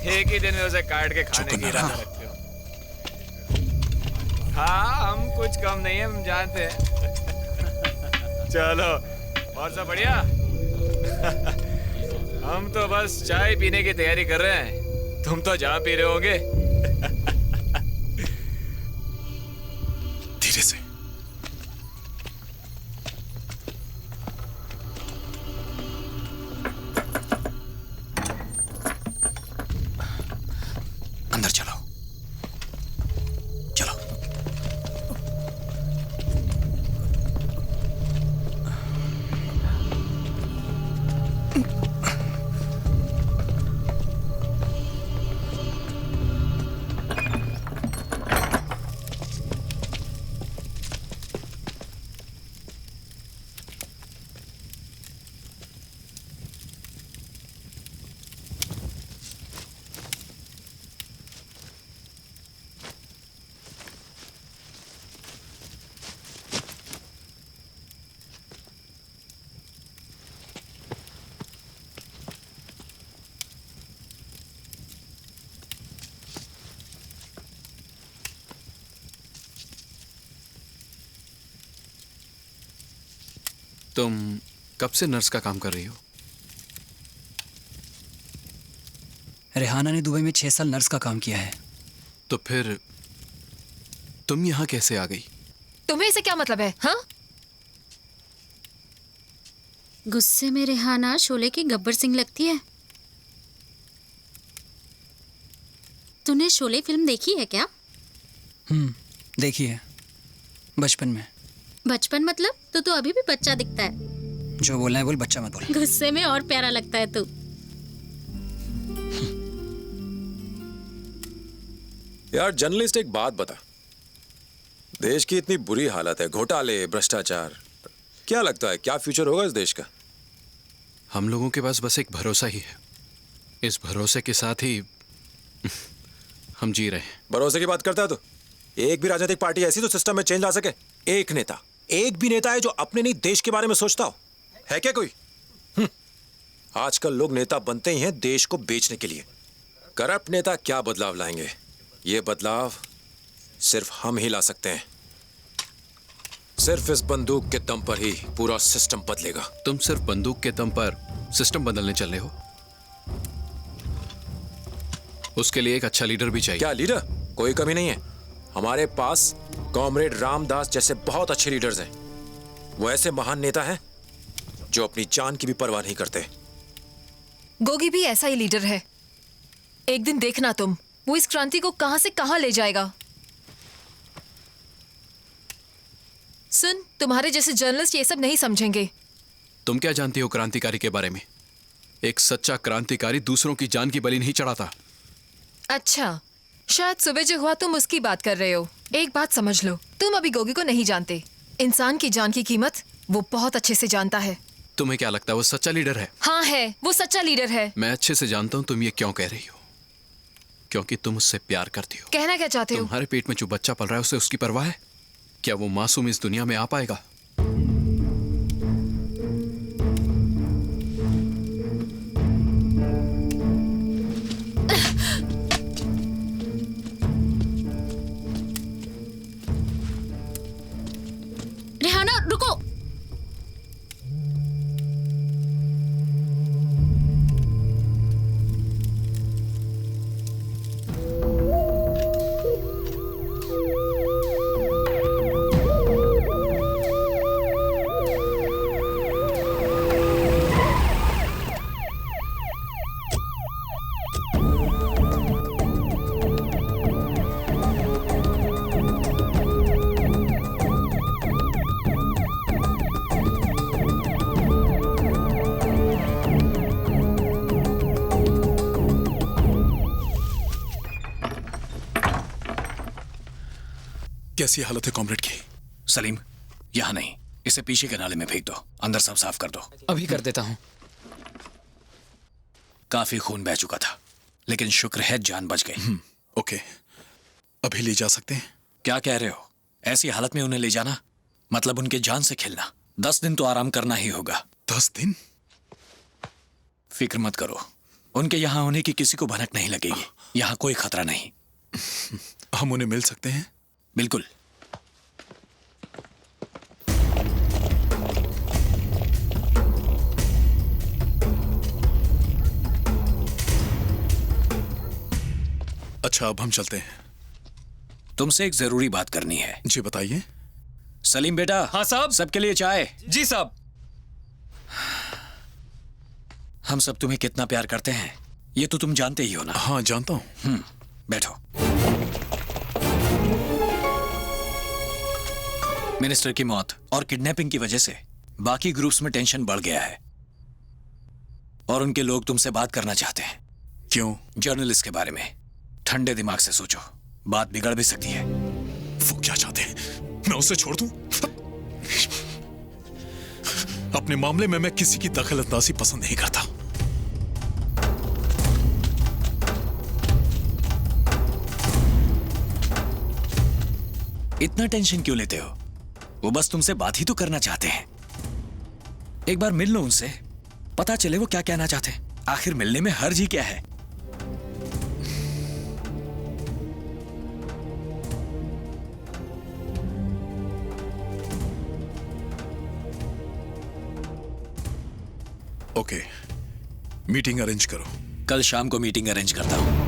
एक ही दिन में उसे काट के खाने की इरादा रखते हो। हाँ, हम कुछ कम नहीं है, हम जानते हैं। चलो, और सब बढ़िया? हम तो बस चाय पीने की तैयारी कर रहे हैं। तुम तो जा पी रहे होगे। धीरे से। अंदर चलो। चलो। तुम कब से नर्स का काम कर रही हो? रेहाना ने दुबई में 6 साल नर्स का काम किया है। तो फिर तुम यहाँ कैसे आ गई? तुम्हें इसे क्या मतलब है? हाँ? गुस्से में रेहाना शोले की गब्बर सिंह लगती है। तूने शोले फिल्म देखी है क्या? देखिए, बचपन में। बचपन मतलब? तो अभी भी बच्चा दिखता है। जो बोलना है बोल, बच्चा मत बोल। गुस्से में और प्यारा लगता है तू। यार जर्नलिस्ट, एक बात बता। देश की इतनी बुरी हालत है, घोटाले, भ्रष्टाचार, क्या लगता है क्या फ्यूचर होगा इस देश का? हम लोगों के पास बस एक भरोसा ही है। इस भरोसे के साथ ही हम जी रहे हैं। भरोसे की बात करता है तो एक भी राजनीतिक पार्टी ऐसी तो सिस्टम में चेंज ला सके? एक नेता, एक भी नेता है जो अपने नहीं देश के बारे में सोचता हो? है क्या कोई? आजकल लोग नेता बनते ही हैं देश को बेचने के लिए। करप्ट नेता क्या बदलाव लाएंगे? ये बदलाव सिर्फ हम ही ला सकते हैं। सिर्फ इस बंदूक के दम पर ही पूरा सिस्टम बदलेगा। तुम सिर्फ बंदूक के दम पर सिस्टम बदलने चल रहे हो? उसके लिए एक अच्छा लीडर भी चाहिए। क्या लीडर? कोई कमी नहीं है हमारे पास। कॉमरेड रामदास जैसे बहुत अच्छे लीडर्स हैं। वो ऐसे महान नेता हैं जो अपनी जान की भी परवाह नहीं करते। गोगी भी ऐसा ही लीडर है। एक दिन देखना तुम, वो इस क्रांति को कहां से कहां ले जाएगा। सुन, तुम्हारे जैसे जर्नलिस्ट ये सब नहीं समझेंगे। तुम क्या जानती हो क्रांतिकारी के बारे में? एक सच्चा क्रांतिकारी दूसरों की जान की बलि नहीं चढ़ाता। अच्छा, शायद सुबह जो हुआ तुम उसकी बात कर रहे हो। एक बात समझ लो, तुम अभी गोगी को नहीं जानते। इंसान की जान की कीमत वो बहुत अच्छे से जानता है। तुम्हें क्या लगता है वो सच्चा लीडर है? हाँ है, वो सच्चा लीडर है। मैं अच्छे से जानता हूँ तुम ये क्यों कह रही हो। क्योंकि तुम उससे प्यार करती हो। कहना क्या चाहते हो? तुम्हारे पेट में जो बच्चा पल रहा है उसे उसकी परवाह है? क्या वो मासूम इस दुनिया में आ पाएगा? रेहाना रुको। कैसी हालत है कॉमरेड की? सलीम, यहां नहीं, इसे पीछे के नाले में फेंक दो। अंदर सब साफ कर दो। अभी कर देता हूं। काफी खून बह चुका था, लेकिन शुक्र है जान बच गई। ओके, अभी ले जा सकते हैं? क्या कह रहे हो? ऐसी हालत में उन्हें ले जाना मतलब उनके जान से खेलना। 10 दिन तो आराम करना ही होगा। 10 दिन? फिक्र मत करो, उनके यहां होने की किसी को भनक नहीं लगेगी। यहां कोई खतरा नहीं। हम उन्हें मिल सकते हैं? बिल्कुल। अच्छा, अब हम चलते हैं। तुमसे एक जरूरी बात करनी है। जी बताइए। सलीम बेटा। हाँ साहब। सबके लिए चाय। जी साहब। हम सब तुम्हें कितना प्यार करते हैं ये तो तुम जानते ही हो ना। हाँ जानता हूं। बैठो। मिनिस्टर की मौत और किडनैपिंग की वजह से बाकी ग्रुप्स में टेंशन बढ़ गया है और उनके लोग तुमसे बात करना चाहते हैं। क्यों? जर्नलिस्ट के बारे में। ठंडे दिमाग से सोचो, बात बिगड़ भी सकती है। वो क्या चाहते हैं? मैं उसे छोड़ दूं? अपने मामले में मैं किसी की दखलंदाजी पसंद नहीं करता। इतना टेंशन क्यों लेते हो? वो बस तुमसे बात ही तो करना चाहते हैं। एक बार मिल लो उनसे, पता चले वो क्या कहना चाहते हैं। आखिर मिलने में हर्ज ही क्या है? ओके, मीटिंग अरेंज करो। कल शाम को मीटिंग अरेंज करता हूं।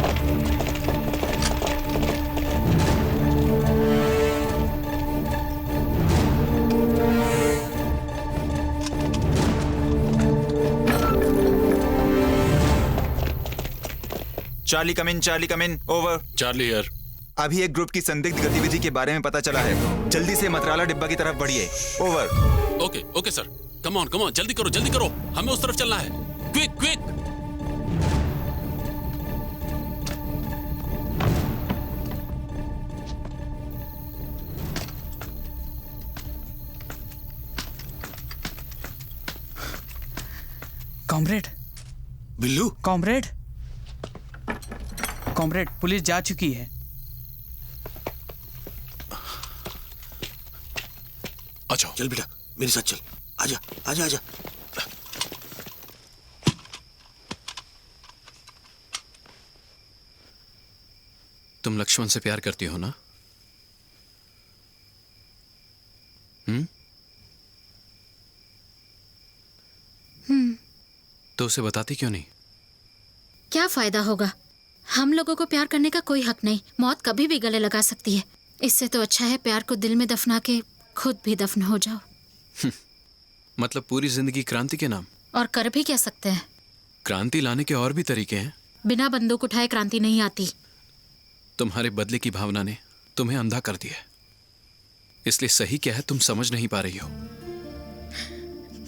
Charlie come in, over. Charlie here. अभी एक ग्रुप की संदिग्ध गतिविधि के बारे में पता चला है। जल्दी से मतराला डिब्बा की तरफ बढ़िए, over. Okay okay sir, come on जल्दी करो, हमें उस तरफ चलना है। Quick quick. Comrade. Billu. Comrade, police जा चुकी है। अच्छा चल बेटा, मेरे साथ चल। आजा आजा आजा। तुम लक्ष्मण से प्यार करती हो ना? हम्म। तो उसे बताती क्यों नहीं? क्या फायदा होगा? हम लोगों को प्यार करने का कोई हक नहीं। मौत कभी भी गले लगा सकती है। इससे तो अच्छा है प्यार को दिल में दफना के खुद भी दफन हो जाओ। मतलब पूरी जिंदगी क्रांति के नाम? और कर भी क्या सकते हैं? क्रांति लाने के और भी तरीके हैं। बिना बंदूक उठाए क्रांति नहीं आती। तुम्हारे बदले की भावना ने तुम्हें अंधा कर दिया है, इसलिए सही क्या है तुम समझ नहीं पा रही हो।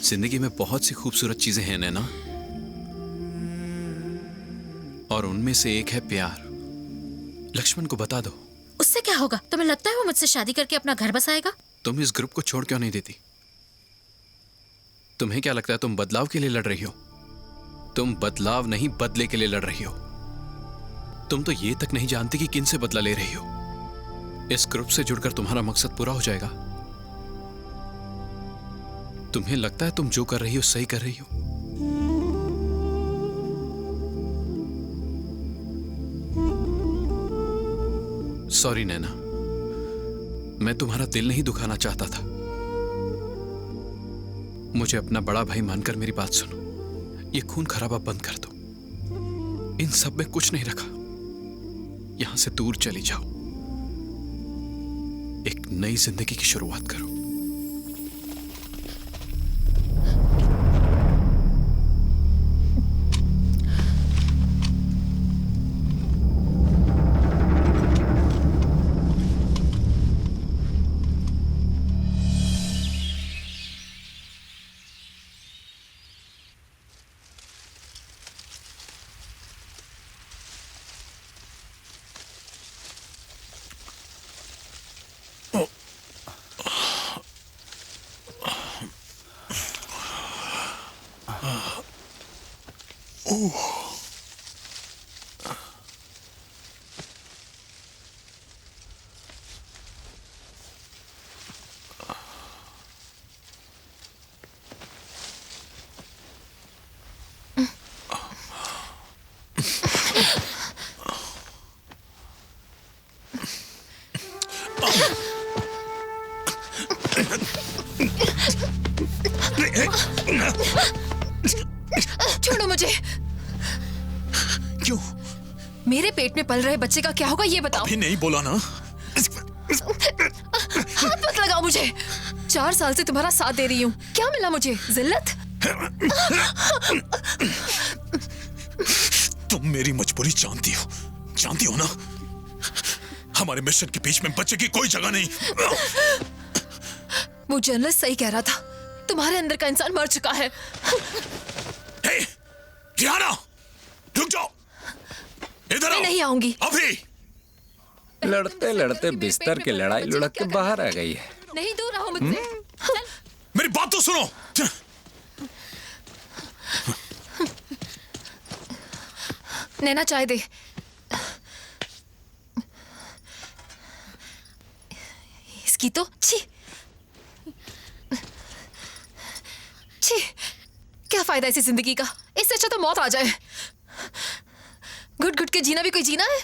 जिंदगी में बहुत सी खूबसूरत चीजें हैं नैना, और उनमें से एक है प्यार। लक्ष्मण को बता दो। उससे क्या होगा? तुम्हें लगता है वो मुझसे शादी करके अपना घर बसाएगा? तुम इस ग्रुप को छोड़ क्यों नहीं देती? तुम्हें क्या लगता है तुम बदलाव के लिए लड़ रही हो? तुम बदलाव नहीं बदले के लिए लड़ रही हो। तुम तो ये तक नहीं जानती कि किन से बदला ले रही हो। इस ग्रुप से जुड़कर तुम्हारा मकसद पूरा हो जाएगा। तुम्हें लगता है तुम जो कर रही हो सही कर रही हो। सॉरी नैना, मैं तुम्हारा दिल नहीं दुखाना चाहता था। मुझे अपना बड़ा भाई मानकर मेरी बात सुनो। ये खून खराबा बंद कर दो। इन सब में कुछ नहीं रखा। यहां से दूर चली जाओ, एक नई जिंदगी की शुरुआत करो। छोड़ो मुझे। क्यों? मेरे पेट में पल रहे बच्चे का क्या होगा ये बताओ। अभी नहीं बोला ना। हाथ मत लगाओ मुझे। 4 साल से तुम्हारा साथ दे रही हूँ, क्या मिला मुझे? जिल्लत? तुम मेरी मजबूरी जानती हो ना। हमारे मिशन के बीच में बच्चे की कोई जगह नहीं। वो जर्नलिस्ट सही कह रहा था, तुम्हारे अंदर का इंसान मर चुका है। रिहाना, रुक जाओ। इधर आओ। नहीं आऊंगी अभी। लड़ते लड़ते बिस्तर की लड़ाई लुढ़क के बाहर आ गई है। नहीं, दूर रहो मुझसे। मेरी बात तो सुनो। नैना चाय दे। इसकी तो छी छी, क्या फायदा ऐसी जिंदगी का? इससे अच्छा तो मौत आ जाए। घुट घुट के जीना भी कोई जीना है?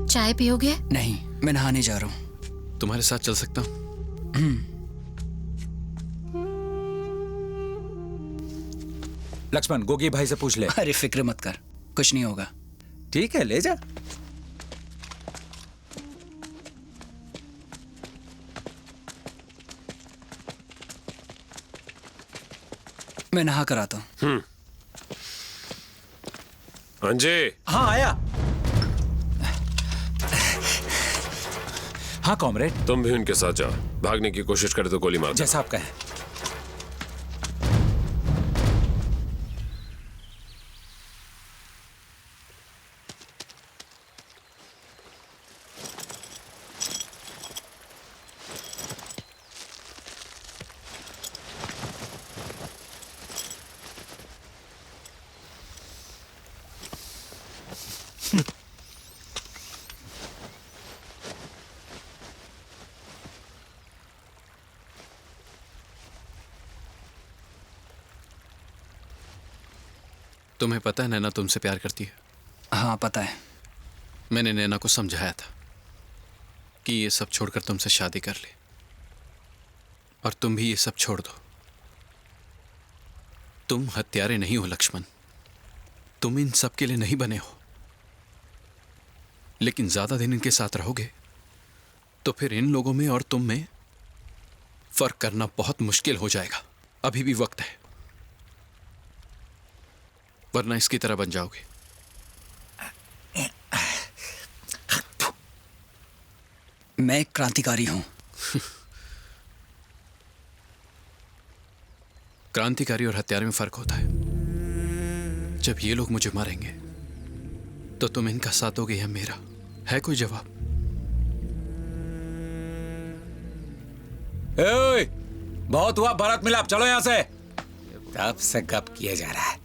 चाय पियोगे? नहीं, मैं नहाने जा रहा हूँ। तुम्हारे साथ चल सकता हूँ? लक्ष्मण, गोगी भाई से पूछ ले। अरे फिक्र मत कर, कुछ नहीं होगा। ठीक है, ले जा। मैं नहा कर आता हूँ। अंजे। हाँ आया। हाँ कॉमरेड। तुम भी उनके साथ जाओ। भागने की कोशिश करे तो गोली मार। जैसा आप कहें। तुम्हें पता है नैना तुमसे प्यार करती है? हाँ पता है। मैंने नैना को समझाया था कि ये सब छोड़कर तुमसे शादी कर ले, और तुम भी ये सब छोड़ दो। तुम हत्यारे नहीं हो लक्ष्मण, तुम इन सब के लिए नहीं बने हो। लेकिन ज्यादा दिन इनके साथ रहोगे तो फिर इन लोगों में और तुम में फर्क करना बहुत मुश्किल हो जाएगा। अभी भी वक्त है, वरना इसकी तरह बन जाओगे। मैं एक क्रांतिकारी हूं। क्रांतिकारी और हत्यारे में फर्क होता है। जब ये लोग मुझे मारेंगे तो तुम इनका साथ दोगे या मेरा? है कोई जवाब? ओए, बहुत हुआ भरत मिलाप, चलो यहां से। कब से गप किया जा रहा है?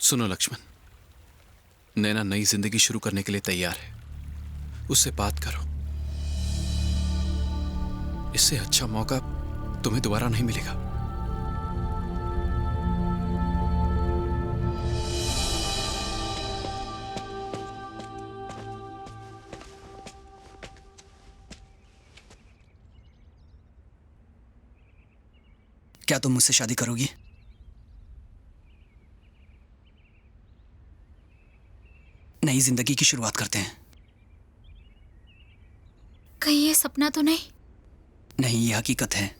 सुनो लक्ष्मण, नैना नई जिंदगी शुरू करने के लिए तैयार है, उससे बात करो। इससे अच्छा मौका तुम्हें दोबारा नहीं मिलेगा। क्या तुम मुझसे शादी करोगी? नई जिंदगी की शुरुआत करते हैं। कहीं ये सपना तो नहीं? नहीं, ये हकीकत है।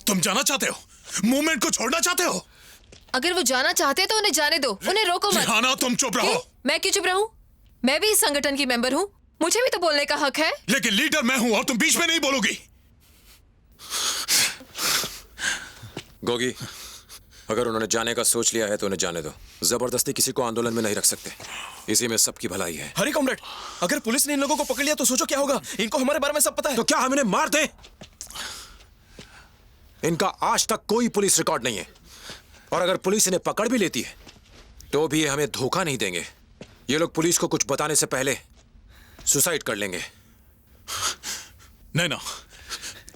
तुम जाना चाहते हो? मूवमेंट को छोड़ना चाहते हो? अगर वो जाना चाहते तो उन्हें जाने दो, उन्हें रोको मत। रिहाना, तुम चुप रहो। मैं क्यों चुप रहूं? मैं भी इस संगठन की मेंबर हूं, मुझे भी तो बोलने का हक है। लेकिन लीडर मैं हूं और तुम बीच में नहीं बोलोगी। गोगी, अगर उन्होंने जाने का सोच लिया है तो उन्हें जाने दो। जबरदस्ती किसी को आंदोलन में नहीं रख सकते, इसी में सबकी भलाई है। हरी कॉमरेड, अगर पुलिस ने इन लोगों को पकड़ लिया तो सोचो क्या होगा। इनको हमारे बारे में सब पता है। तो क्या हम इन्हें मार दें? इनका आज तक कोई पुलिस रिकॉर्ड नहीं है, और अगर पुलिस इन्हें पकड़ भी लेती है तो भी ये हमें धोखा नहीं देंगे। ये लोग पुलिस को कुछ बताने से पहले सुसाइड कर लेंगे। नैना,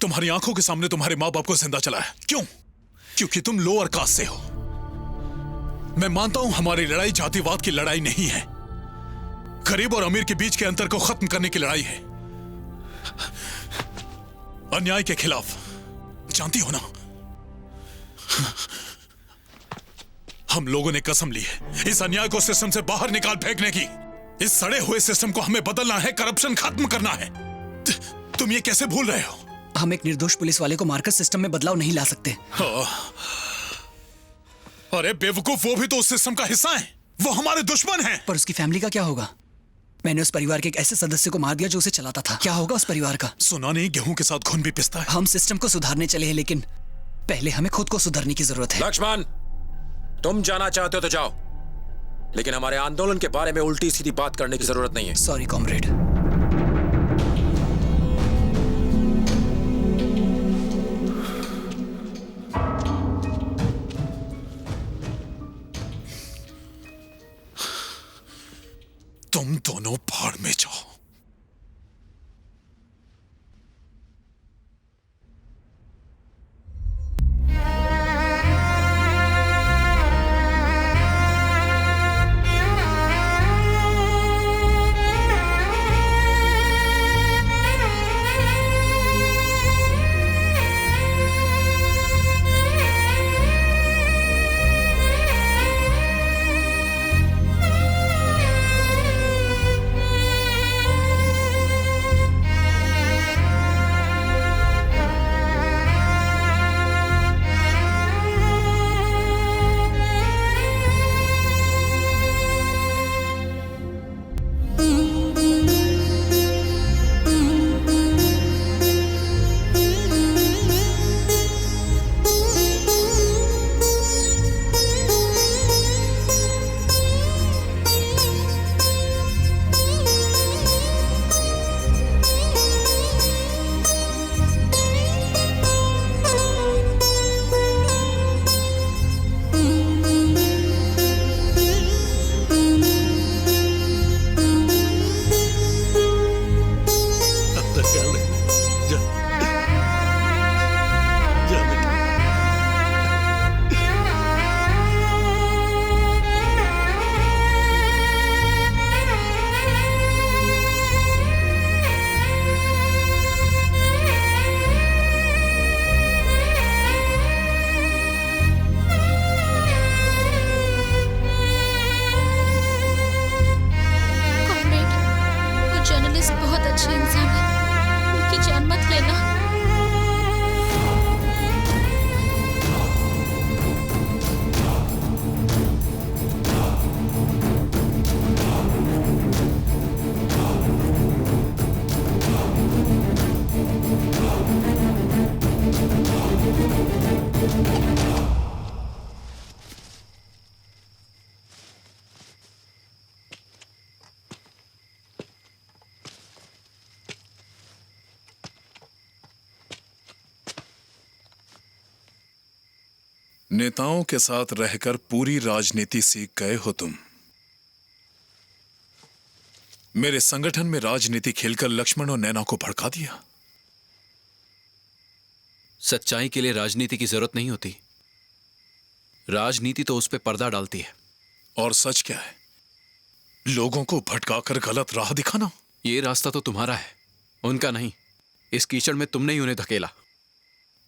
तुम्हारी आंखों के सामने तुम्हारे माँ बाप को जिंदा चलाया। क्यों? क्योंकि तुम लोअर कास्ट से हो। मैं मानता हूं हमारी लड़ाई जातिवाद की लड़ाई नहीं है, गरीब और अमीर के बीच के अंतर को खत्म करने की लड़ाई है, अन्याय के खिलाफ। जानती हो ना, हम लोगों ने कसम ली है इस अन्याय को सिस्टम से बाहर निकाल फेंकने की। इस सड़े हुए सिस्टम को हमें बदलना है, करप्शन खत्म करना है। तुम ये कैसे भूल रहे हो? हम एक निर्दोष पुलिस वाले को मारकर सिस्टम में बदलाव नहीं ला सकते। अरे बेवकूफ, वो भी तो उस सिस्टम का हिस्सा है, वो हमारे दुश्मन हैं। पर उसकी फैमिली का क्या होगा? मैंने उस परिवार के एक ऐसे सदस्य को मार दिया जो उसे चलाता था। क्या होगा उस परिवार का? सुना नहीं, गेहूं के साथ खून भी पिसता है। हम सिस्टम को सुधारने चले हैं, लेकिन पहले हमें खुद को सुधारने की जरूरत है। लक्ष्मण, तुम जाना चाहते हो तो जाओ, लेकिन हमारे आंदोलन के बारे में उल्टी सीधी बात करने की जरूरत नहीं है। Sorry comrade. तुम दोनों भाड़ में जाओ। अच्छे इंसान हैं, उनकी जान मत लेना। नेताओं के साथ रहकर पूरी राजनीति सीख गए हो तुम। मेरे संगठन में राजनीति खेलकर लक्ष्मण और नैना को भड़का दिया। सच्चाई के लिए राजनीति की जरूरत नहीं होती, राजनीति तो उस पर पर्दा डालती है। और सच क्या है? लोगों को भटकाकर गलत राह दिखाना। ये रास्ता तो तुम्हारा है, उनका नहीं। इस कीचड़ में तुमने ही उन्हें धकेला।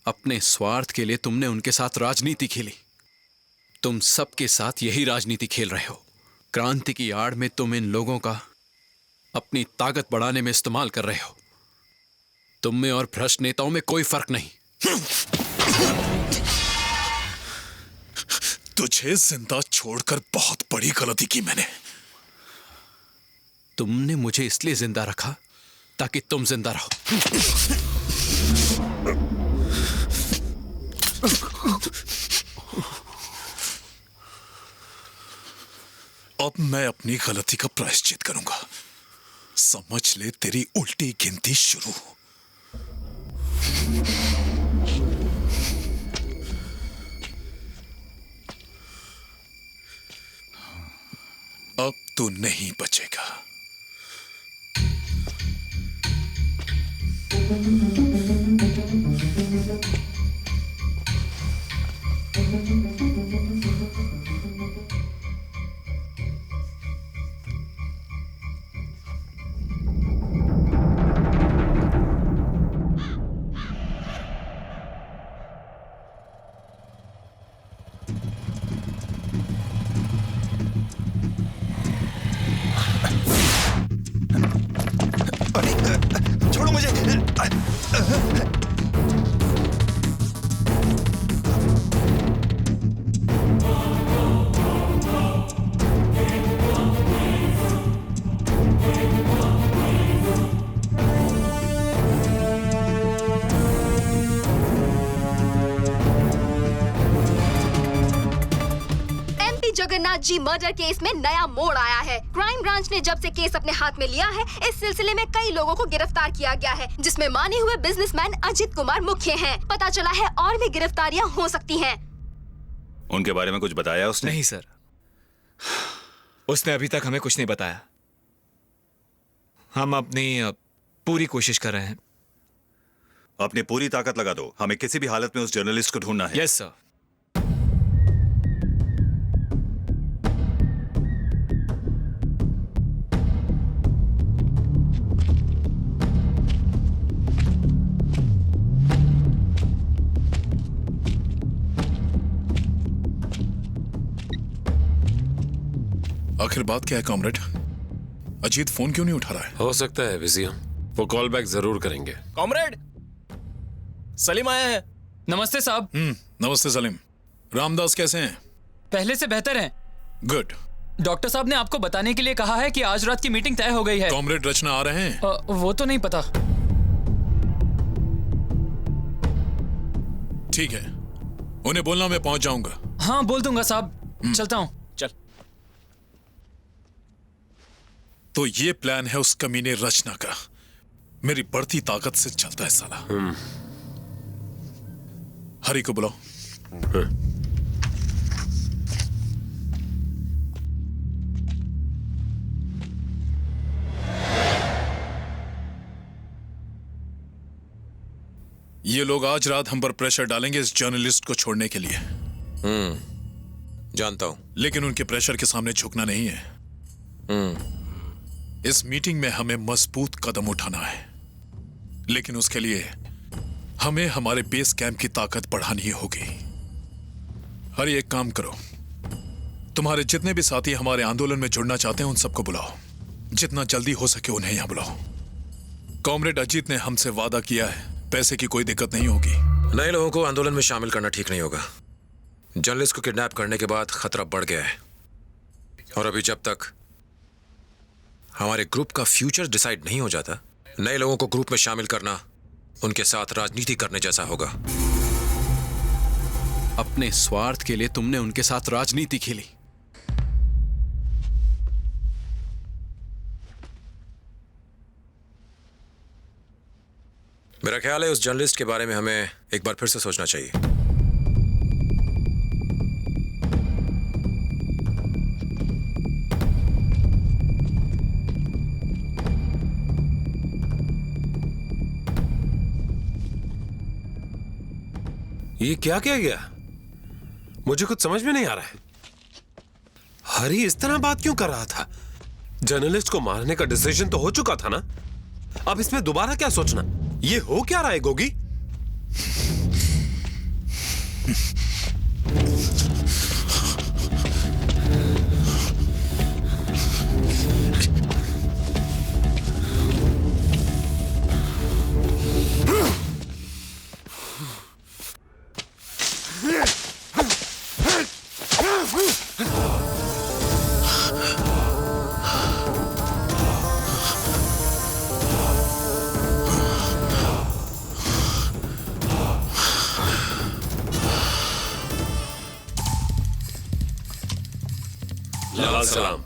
अपने स्वार्थ के लिए तुमने उनके साथ राजनीति खेली। तुम सबके साथ यही राजनीति खेल रहे हो। क्रांति की आड़ में तुम इन लोगों का अपनी ताकत बढ़ाने में इस्तेमाल कर रहे हो। तुम में और भ्रष्ट नेताओं में कोई फर्क नहीं। तुझे जिंदा छोड़कर बहुत बड़ी गलती की मैंने। तुमने मुझे इसलिए जिंदा रखा ताकि तुम जिंदा रहो। अब मैं अपनी गलती का प्रायश्चित करूंगा। समझ ले, तेरी उल्टी गिनती शुरू। अब तू नहीं बचेगा। छोड़ो मुझे। जगन्नाथ जी मर्डर केस में नया मोड़ आया है। क्राइम ब्रांच ने जब से केस अपने हाथ में लिया है, इस सिलसिले में कई लोगों को गिरफ्तार किया गया है, जिसमें माने हुए बिजनेसमैन अजित कुमार मुख्य हैं। पता चला है और भी गिरफ्तारियां हो सकती हैं। उनके बारे में कुछ बताया उसने? नहीं सर, उसने अभी तक हमें कुछ नहीं बताया। हम अपनी पूरी कोशिश कर रहे हैं। अपनी पूरी ताकत लगा दो। हमें किसी भी हालत में उस जर्नलिस्ट को ढूंढना है। Yes sir. आखिर बात क्या है कॉमरेड? अजीत फोन क्यों नहीं उठा रहा है? हो सकता है बिजी हो। वो कॉल बैक जरूर करेंगे। कॉमरेड, सलीम आया है। नमस्ते साहब। नमस्ते सलीम। रामदास कैसे हैं? पहले से बेहतर हैं। गुड। डॉक्टर साहब ने आपको बताने के लिए कहा है कि आज रात की मीटिंग तय हो गई है। कॉमरेड रचना आ रहे हैं? वो तो नहीं पता। ठीक है, उन्हें बोलना मैं पहुंच जाऊंगा। हाँ बोल दूंगा साहब। चलता हूँ। चल। तो ये प्लान है उस कमीने रचना का। मेरी बढ़ती ताकत से चलता है साला। हरी को बुलाओ। ये लोग आज रात हम पर प्रेशर डालेंगे इस जर्नलिस्ट को छोड़ने के लिए। जानता हूं, लेकिन उनके प्रेशर के सामने झुकना नहीं है। इस मीटिंग में हमें मजबूत कदम उठाना है, लेकिन उसके लिए हमें हमारे बेस कैंप की ताकत बढ़ानी होगी। हर एक काम करो, तुम्हारे जितने भी साथी हमारे आंदोलन में जुड़ना चाहते हैं उन सबको बुलाओ। जितना जल्दी हो सके उन्हें यहां बुलाओ। कॉमरेड अजीत ने हमसे वादा किया है, पैसे की कोई दिक्कत नहीं होगी। नए लोगों को आंदोलन में शामिल करना ठीक नहीं होगा। जर्नलिस्ट को किडनैप करने के बाद खतरा बढ़ गया है, और अभी जब तक हमारे ग्रुप का फ्यूचर डिसाइड नहीं हो जाता, नए लोगों को ग्रुप में शामिल करना उनके साथ राजनीति करने जैसा होगा। अपने स्वार्थ के लिए तुमने उनके साथ राजनीति खेली। मेरा ख्याल है उस जर्नलिस्ट के बारे में हमें एक बार फिर से सोचना चाहिए। ये क्या किया गया? मुझे कुछ समझ में नहीं आ रहा है। हरी इस तरह बात क्यों कर रहा था? जर्नलिस्ट को मारने का डिसीजन तो हो चुका था ना, अब इसमें दोबारा क्या सोचना? ये हो क्या रहा है गोगी? लाल सलाम।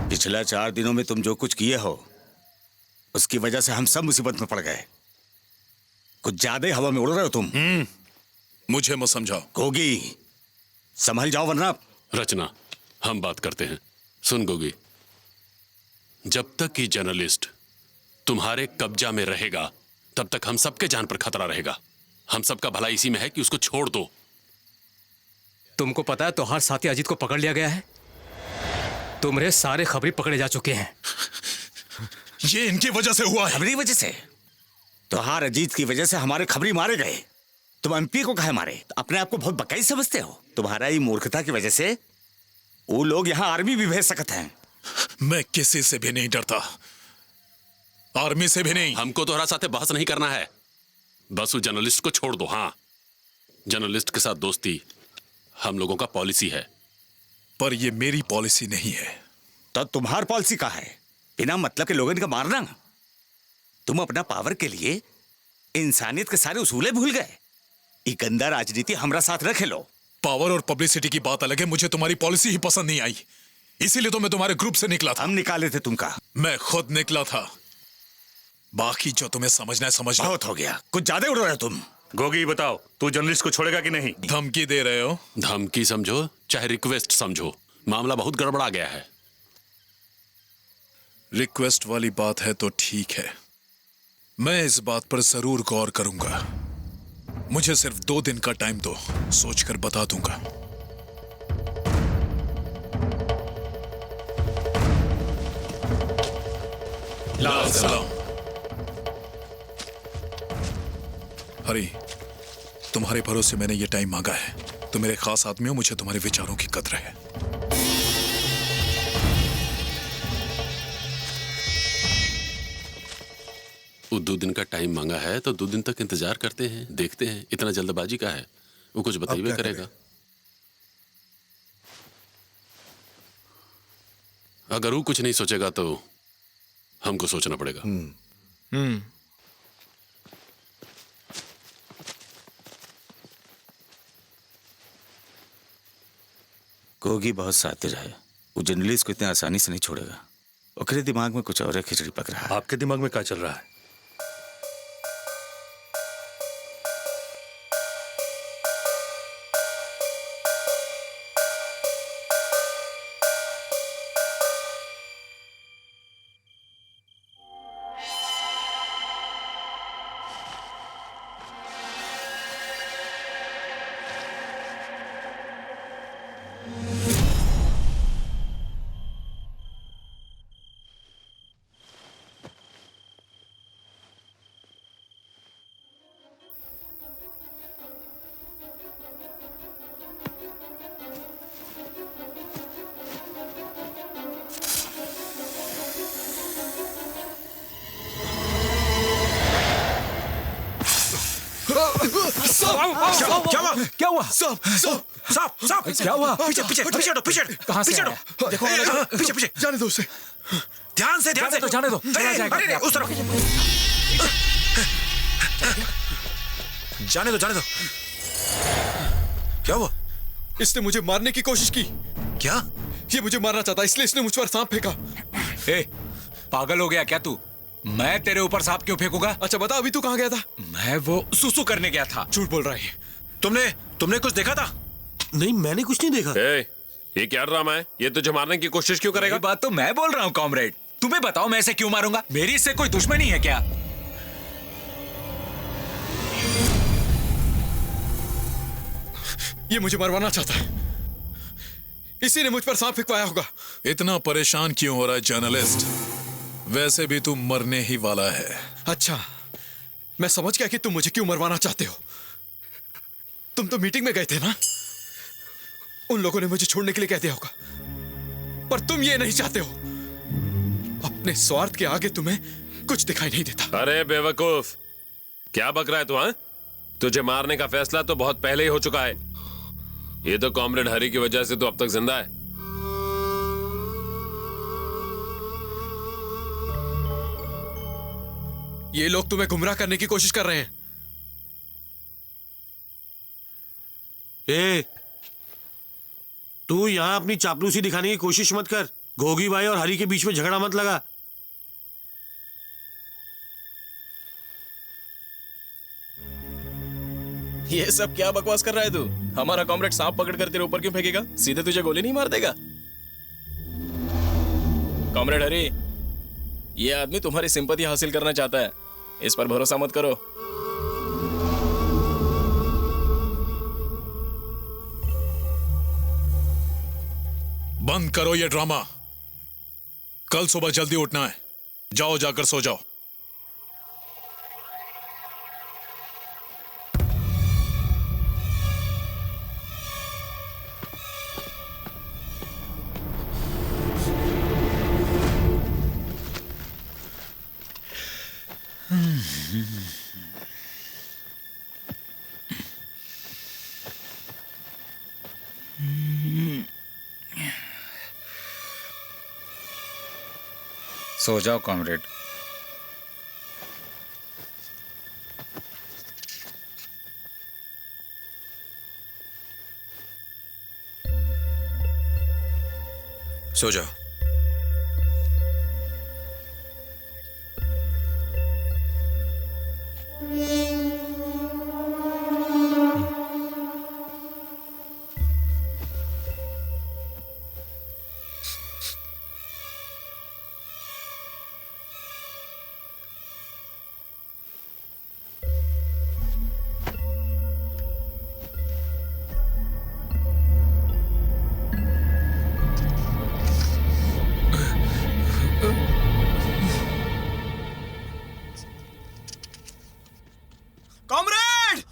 पिछला 4 दिनों में तुम जो कुछ किए हो उसकी वजह से हम सब मुसीबत में पड़ गए। कुछ ज्यादा ही हवा में उड़ रहे हो तुम। मुझे मत समझाओ। गोगी, संभल जाओ वरना। रचना, हम बात करते हैं। सुन गोगी, जब तक कि जर्नलिस्ट तुम्हारे कब्जा में रहेगा तब तक हम सबके जान पर खतरा रहेगा। हम सबका भला इसी में है कि उसको छोड़ दो। तुमको पता है तोहार साथी अजीत को पकड़ लिया गया है? तुम्हारे सारे खबरी पकड़े जा चुके हैं। ये इनकी वजह से हुआ है। खबरी वजह से? तोहार अजीत की वजह से हमारे खबरी मारे गए। तुम एमपी को कहे मारे? अपने आप को बहुत बकाई समझते हो? तुम्हारा ही मूर्खता की वजह से वो लोग यहाँ आर्मी भी भेज सकते हैं। मैं किसी से भी नहीं डरता, आर्मी से भी नहीं। हमको तोहरा साथे बहस नहीं करना है, बस उस जर्नलिस्ट को छोड़ दो। हाँ, जर्नलिस्ट के साथ दोस्ती हम लोगों का पॉलिसी है। पर ये मेरी पॉलिसी नहीं है। तो तुम्हार पॉलिसी का है? बिना मतलब के लोगों का मारना? तुम अपना पावर के लिए इंसानियत के सारे उसूले भूल गए। ये गंदा राजनीति हमरा साथ रखे लो। पावर और पब्लिसिटी की बात अलग है, मुझे तुम्हारी पॉलिसी ही पसंद नहीं आई, इसीलिए तो मैं तुम्हारे ग्रुप से निकला था। हम निकाले थे तुमका? मैं खुद निकला था। बाकी जो तुम्हें समझना है समझ लो। बहुत हो गया, कुछ ज्यादा उड़ रहे हो तुम। गोगी बताओ, तू जर्नलिस्ट को छोड़ेगा कि नहीं? धमकी दे रहे हो? धमकी समझो चाहे रिक्वेस्ट समझो, मामला बहुत गड़बड़ा गया है। रिक्वेस्ट वाली बात है तो ठीक है, मैं इस बात पर जरूर गौर करूंगा। मुझे सिर्फ 2 दिन का टाइम दो, सोचकर बता दूंगा। लाल सलाम। हरी, तुम्हारे भरोसे मैंने ये टाइम मांगा है। तुम मेरे खास आदमी हो, मुझे तुम्हारे विचारों की कदर है। वो 2 दिन का टाइम मांगा है तो 2 दिन तक इंतजार करते हैं, देखते हैं। इतना जल्दबाजी का है, वो कुछ बताइए करेगा। अगर वो कुछ नहीं सोचेगा तो हमको सोचना पड़ेगा। गोगी बहुत सातिर है, वो जर्नलिस्ट को इतने आसानी से नहीं छोड़ेगा। ओकरे दिमाग में कुछ और खिचड़ी पक रहा है। आपके दिमाग में क्या चल रहा है? क्या हुआ? सांप क्या हुआ? पीछे पीछे पीछे हटो, पीछे कहाँ से पीछे आया? हटो। देखो, पीछे पीछे जाने दो उसे, ध्यान से जाने दो, चला जाएगा अरे, अपने उस तरफ जाने दो। क्या हुआ? इसने मुझे मारने की कोशिश की। क्या? ये मुझे मारना चाहता, इसलिए इसने मुझ पर सांप फेंका। ए, पागल हो गया क्या तू? मैं तेरे ऊपर सांप क्यों फेंकूंगा? अच्छा बता, अभी तू कहाँ गया था? मैं वो सुसु करने गया था। झूठ बोल रहा है। तुमने कुछ देखा था? नहीं, मैंने कुछ नहीं देखा। ये क्या ड्रामा है? ये तुझे मारने की कोशिश क्यों करेगा? बात तो मैं बोल रहा हूँ कॉमरेड। तुम्हें बताओ मैं इसे क्यों मारूंगा? मेरी इससे कोई दुश्मनी है क्या? ये मुझे मरवाना चाहता है, इसी ने मुझ पर सांप फेंकवाया होगा। इतना परेशान क्यों हो रहा है जर्नलिस्ट? वैसे भी तू मरने ही वाला है। अच्छा, मैं समझ गया कि तुम मुझे क्यों मरवाना चाहते हो। तुम तो मीटिंग में गए थे ना, उन लोगों ने मुझे छोड़ने के लिए कह दिया होगा, पर तुम ये नहीं चाहते हो। अपने स्वार्थ के आगे तुम्हें कुछ दिखाई नहीं देता। अरे बेवकूफ, क्या बक रहा है तू? हाँ, तुझे मारने का फैसला तो बहुत पहले ही हो चुका है। ये तो कॉमरेड हरी की वजह से तू अब तक जिंदा है। ये लोग तुम्हें गुमराह करने की कोशिश कर रहे हैं। तू यहां अपनी चापलूसी दिखाने की कोशिश मत कर। गोगी भाई और हरी के बीच में झगड़ा मत लगा। ये सब क्या बकवास कर रहा है तू? हमारा कॉमरेड सांप पकड़ कर तेरे ऊपर क्यों फेंकेगा? सीधे तुझे गोली नहीं मार देगा? कॉमरेड हरी, ये आदमी तुम्हारी सिंपैथी हासिल करना चाहता है, इस पर भरोसा मत करो। बंद करो ये ड्रामा। कल सुबह जल्दी उठना है। जाओ, जाकर सो जाओ। सो जाओ कॉमरेड। सो जाओ। कॉमरेड!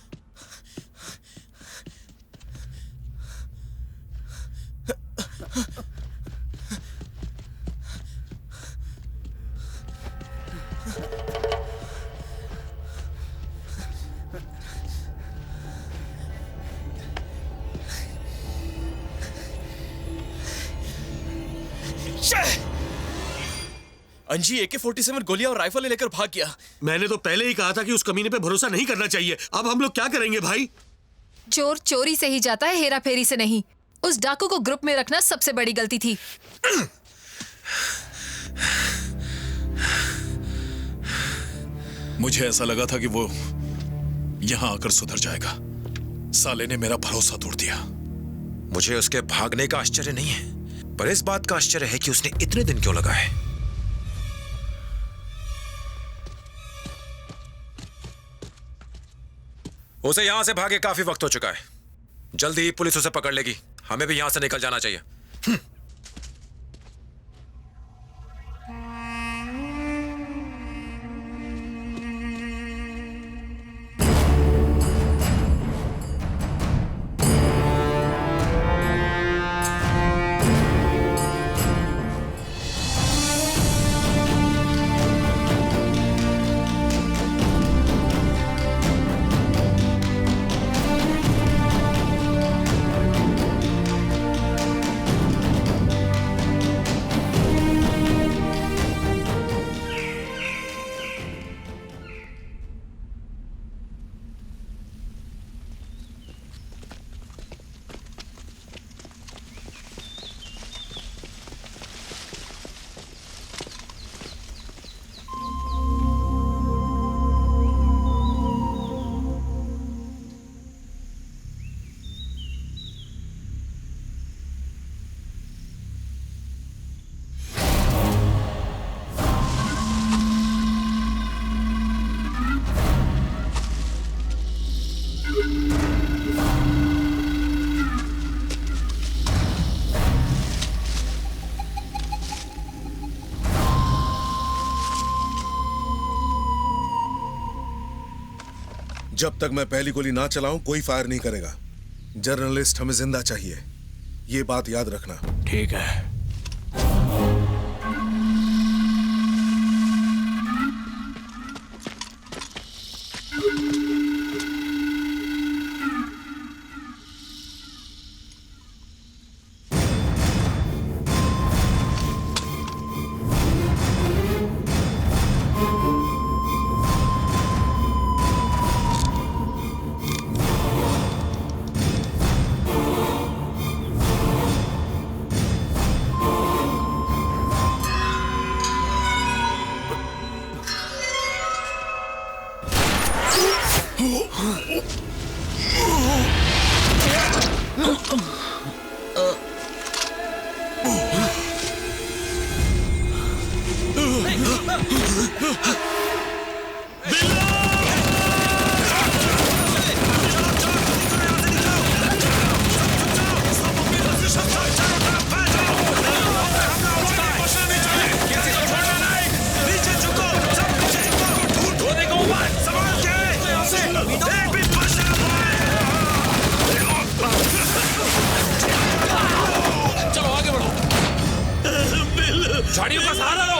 अंजी AK-47 गोलियां और राइफल लेकर भाग गया। मैंने तो पहले ही कहा था कि उस कमीने पे भरोसा नहीं करना चाहिए। अब हम लोग क्या करेंगे भाई? चोर चोरी से ही जाता है, हेरा फेरी से नहीं। उस डाकू को ग्रुप में रखना सबसे बड़ी गलती थी। मुझे ऐसा लगा था कि वो यहां आकर सुधर जाएगा। साले ने मेरा भरोसा तोड़ दिया। मुझे उसके भागने का आश्चर्य नहीं है, पर इस बात का आश्चर्य है कि उसने इतने दिन क्यों लगाए। उसे यहां से भागे काफी वक्त हो चुका है। जल्दी ही पुलिस उसे पकड़ लेगी। हमें भी यहां से निकल जाना चाहिए। जब तक मैं पहली गोली ना चलाऊं कोई फायर नहीं करेगा। जर्नलिस्ट हमें जिंदा चाहिए, ये बात याद रखना। ठीक है। झाड़ियों का सहारा लो।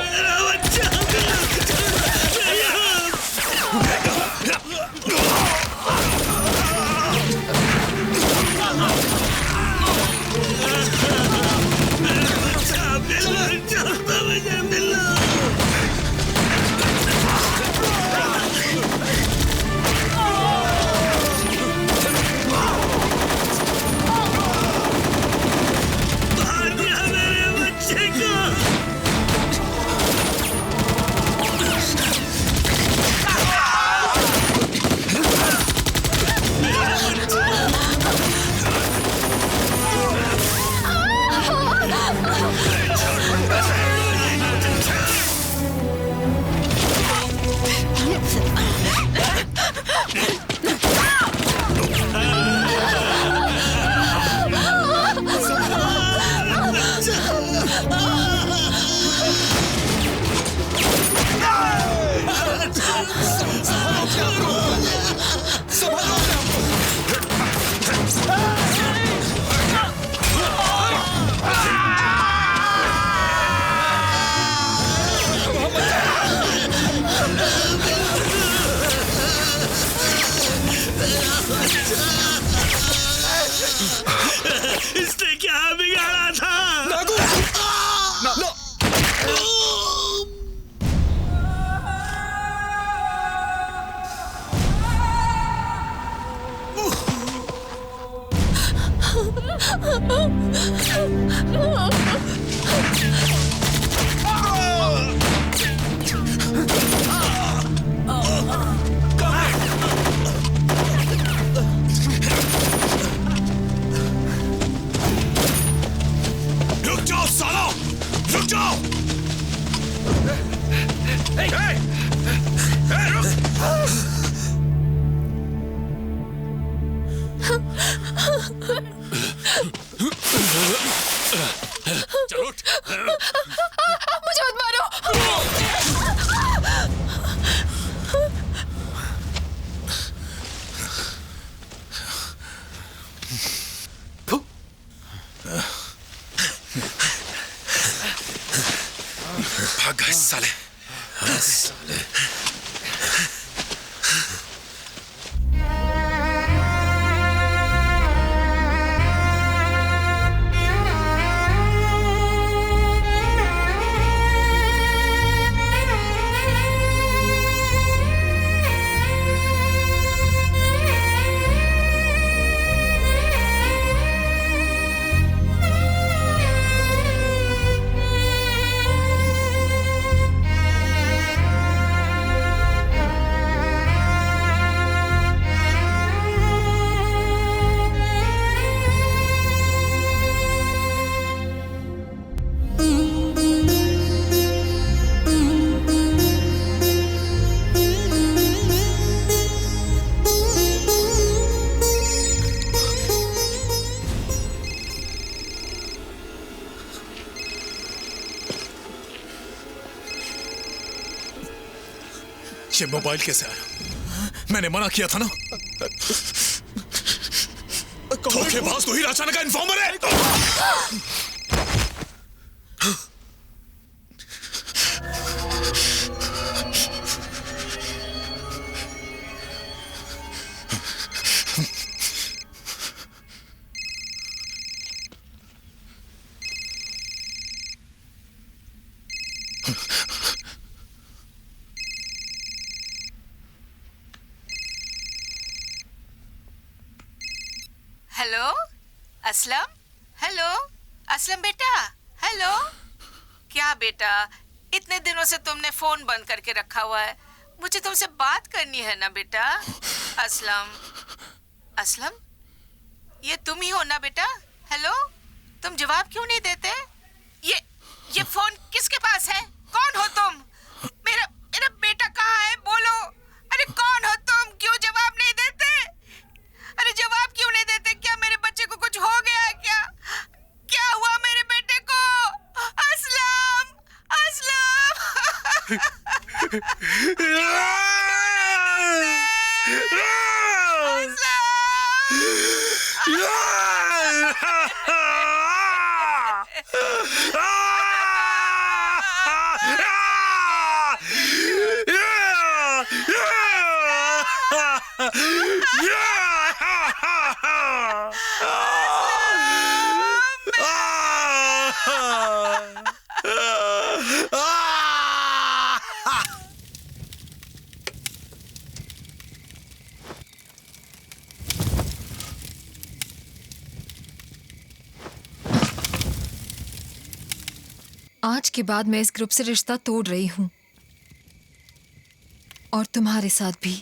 इसने क्या बिगाड़ा था? रुक जाओ सालो, रुक जाओ। चलो उठ। मुझे मत मारो। भाग गए साले। ये मोबाइल कैसे आया? मैंने मना किया था ना। धोखेबाज तो ही राचाना का इन्फॉर्मर है। हेलो असलम। हेलो असलम बेटा। हेलो। क्या बेटा, इतने दिनों से तुमने फोन बंद करके रखा हुआ है। मुझे तुमसे बात करनी है ना बेटा। असलम। असलम, ये तुम ही हो ना बेटा? हेलो, तुम जवाब क्यों नहीं देते? ये फोन किसके पास है? कौन हो तुम? मेरा मेरा बेटा कहाँ है? बोलो। अरे कौन हो तुम? क्यों जवाब नहीं देते? अरे जवाब क्यों नहीं देते? क्या मेरे बच्चे को कुछ हो गया है क्या? क्या हुआ मेरे बेटे को? असलम, आज के बाद मैं इस ग्रुप से रिश्ता तोड़ रही हूँ, और तुम्हारे साथ भी।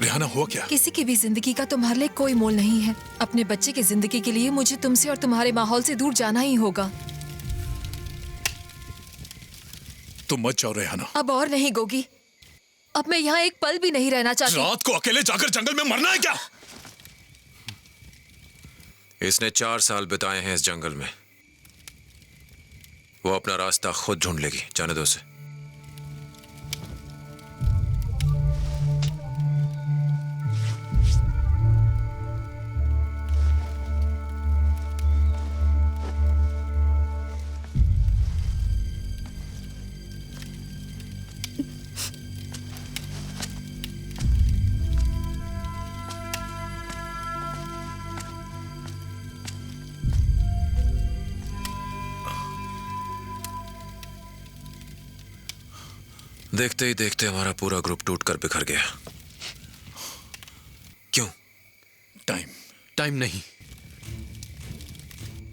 रिहाना, हुआ क्या? किसी की भी जिंदगी का तुम्हारे लिए कोई मोल नहीं है। अपने बच्चे की जिंदगी के लिए मुझे तुमसे और तुम्हारे माहौल से दूर जाना ही होगा। तुम मत जाओ रेहाना। अब और नहीं गोगी, अब मैं यहाँ एक पल भी नहीं रहना चाहती। रात को अकेले जाकर जंगल में मरना है क्या? इसने 4 साल बिताए हैं इस जंगल में। वो अपना रास्ता खुद ढूंढ लेगी, जाने दो उसे। देखते ही देखते हमारा पूरा ग्रुप टूटकर बिखर गया। क्यों? टाइम नहीं,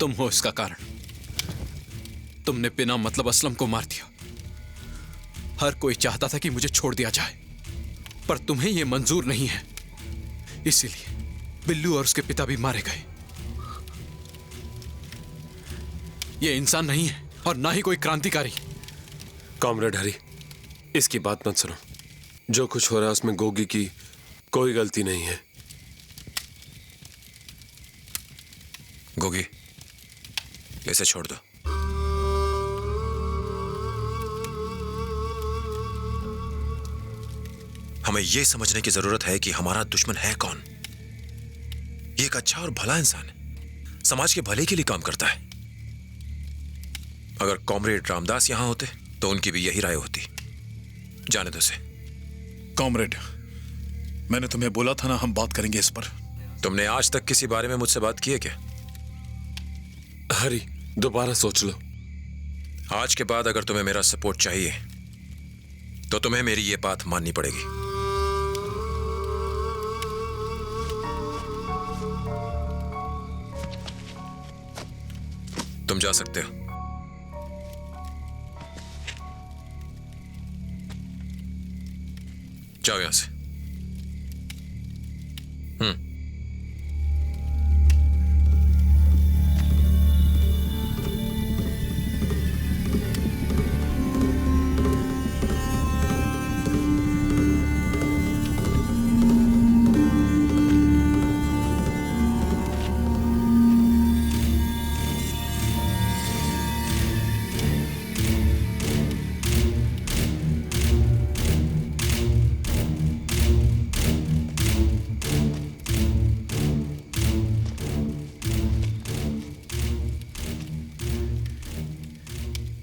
तुम हो इसका कारण। तुमने बिना मतलब असलम को मार दिया। हर कोई चाहता था कि मुझे छोड़ दिया जाए, पर तुम्हें यह मंजूर नहीं है। इसीलिए बिल्लू और उसके पिता भी मारे गए। यह इंसान नहीं है और ना ही कोई क्रांतिकारी। कॉमरेड हरी, इसकी बात मत सुनो। जो कुछ हो रहा है उसमें गोगी की कोई गलती नहीं है। गोगी, इसे छोड़ दो। हमें यह समझने की जरूरत है कि हमारा दुश्मन है कौन। ये एक अच्छा और भला इंसान है, समाज के भले के लिए काम करता है। अगर कॉमरेड रामदास यहां होते तो उनकी भी यही राय होती। जाने दो से। कॉमरेड, मैंने तुम्हें बोला था ना, हम बात करेंगे इस पर। तुमने आज तक किसी बारे में मुझसे बात की है क्या? हरी, दोबारा सोच लो। आज के बाद अगर तुम्हें मेरा सपोर्ट चाहिए तो तुम्हें मेरी ये बात माननी पड़ेगी। तुम जा सकते हो। जाओ यहां से।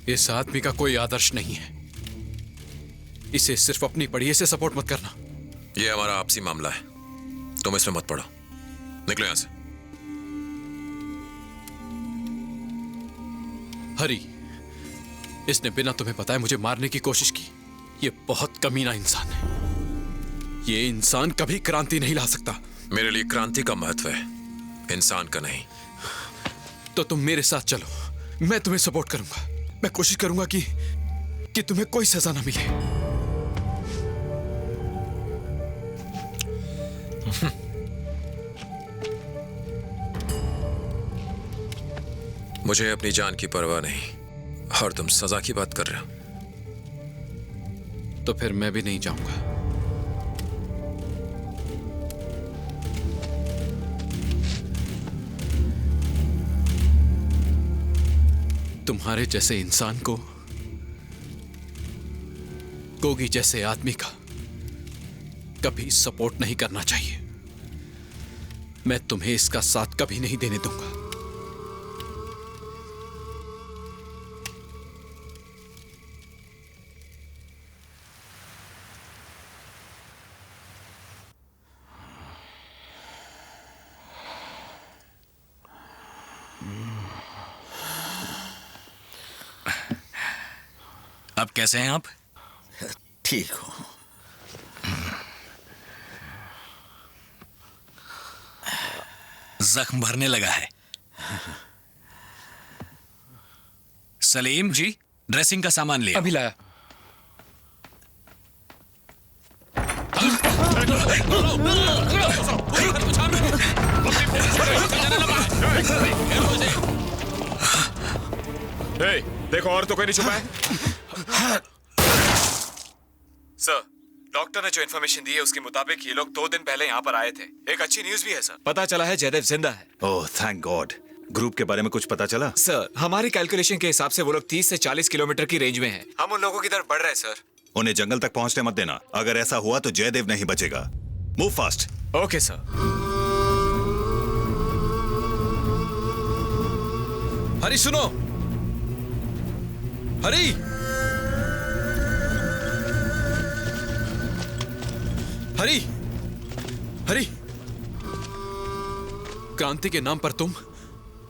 इस आदमी का कोई आदर्श नहीं है। इसे सिर्फ अपनी पढ़िए से सपोर्ट मत करना। यह हमारा आपसी मामला है, तुम इसमें मत पड़ो। निकलो यहां से। हरी, इसने बिना तुम्हें बताए मुझे मारने की कोशिश की। ये बहुत कमीना इंसान है। ये इंसान कभी क्रांति नहीं ला सकता। मेरे लिए क्रांति का महत्व है, इंसान का नहीं। तो तुम मेरे साथ चलो, मैं तुम्हें सपोर्ट करूंगा। मैं कोशिश करूंगा कि तुम्हें कोई सजा ना मिले। मुझे अपनी जान की परवाह नहीं, और तुम सजा की बात कर रहे हो। तो फिर मैं भी नहीं जाऊंगा। तुम्हारे जैसे इंसान को गोगी जैसे आदमी का कभी सपोर्ट नहीं करना चाहिए। मैं तुम्हें इसका साथ कभी नहीं देने दूंगा। अब कैसे हैं आप? ठीक हो। जख्म भरने लगा है। सलीम जी, ड्रेसिंग का सामान लिया। अभी लाया। देखो और तो कोई नहीं छुपा है। सर, डॉक्टर ने जो इन्फॉर्मेशन दी है उसके मुताबिक ये लोग 2 दिन पहले यहाँ पर आए थे। एक अच्छी न्यूज भी है सर, पता चला है जयदेव जिंदा है। Oh thank God. ग्रुप के बारे में कुछ पता चला? सर, हमारी कैलकुलेशन के हिसाब से वो लोग 30 से 40 किलोमीटर की रेंज में हैं। हम उन लोगों की तरफ बढ़ रहे हैं सर। उन्हें जंगल तक पहुंचने मत देना। अगर ऐसा हुआ तो जयदेव नहीं बचेगा। Move fast. Okay sir. Hari सुनो, हरी। हरी, हरी। क्रांति के नाम पर तुम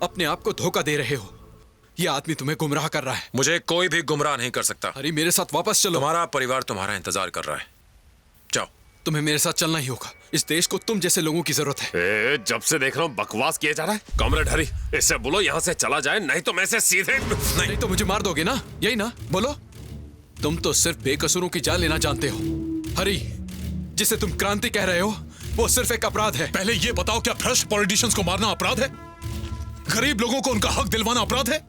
अपने आप को धोखा दे रहे हो। यह आदमी तुम्हें गुमराह कर रहा है। मुझे कोई भी गुमराह नहीं कर सकता। हरी, मेरे साथ वापस चलो। तुम्हारा परिवार तुम्हारा इंतजार कर रहा है। जाओ। तुम्हें मेरे साथ चलना ही होगा। इस देश को तुम जैसे लोगों की जरूरत है। जब से देख रहा हूँ बकवास किया जा रहा है। कॉमरेड हरी, इससे बोलो यहाँ से चला जाए, नहीं तो मैं इसे सीधे नहीं तो मुझे मार दोगे ना, यही ना? बोलो। तुम तो सिर्फ बेकसूरों की जान लेना जानते हो। हरी, जिसे तुम क्रांति कह रहे हो वो सिर्फ एक अपराध है। पहले ये बताओ, क्या भ्रष्ट पॉलिटिशियंस को मारना अपराध है? गरीब लोगों को उनका हक दिलवाना अपराध है?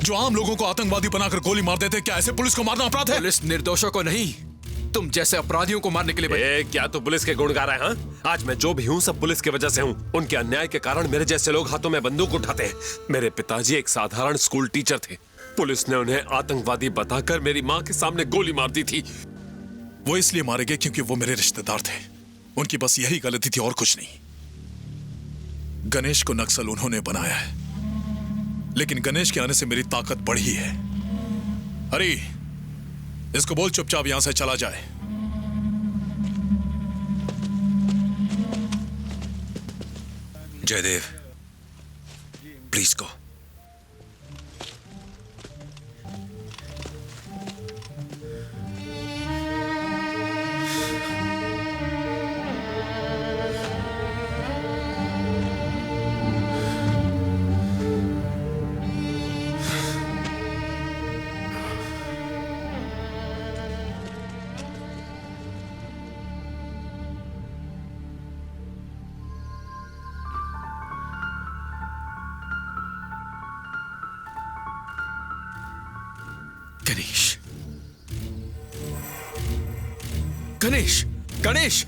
जो आम लोगों को आतंकवादी बनाकर गोली मार देते, क्या ऐसे पुलिस को मारना अपराध है? पुलिस निर्दोषों को नहीं, तुम जैसे अपराधियों को मारने के लिए क्या तो पुलिस के गुण गा रहे हैं? हाँ? आज मैं जो भी हूँ सब पुलिस की वजह से हूँ। उनके अन्याय के कारण मेरे जैसे लोग हाथों में बंदूक उठाते हैं। मेरे पिताजी एक साधारण स्कूल टीचर थे। पुलिस ने उन्हें आतंकवादी बताकर मेरी माँ के सामने गोली मार दी थी। वो इसलिए मारे गए क्योंकि वो मेरे रिश्तेदार थे। उनकी बस यही गलती थी और कुछ नहीं। गणेश को नक्सल उन्होंने बनाया है, लेकिन गणेश के आने से मेरी ताकत बढ़ी है। हरी, इसको बोल चुपचाप यहां से चला जाए। Jaydev, please go. गणेश, गणेश, गणेश,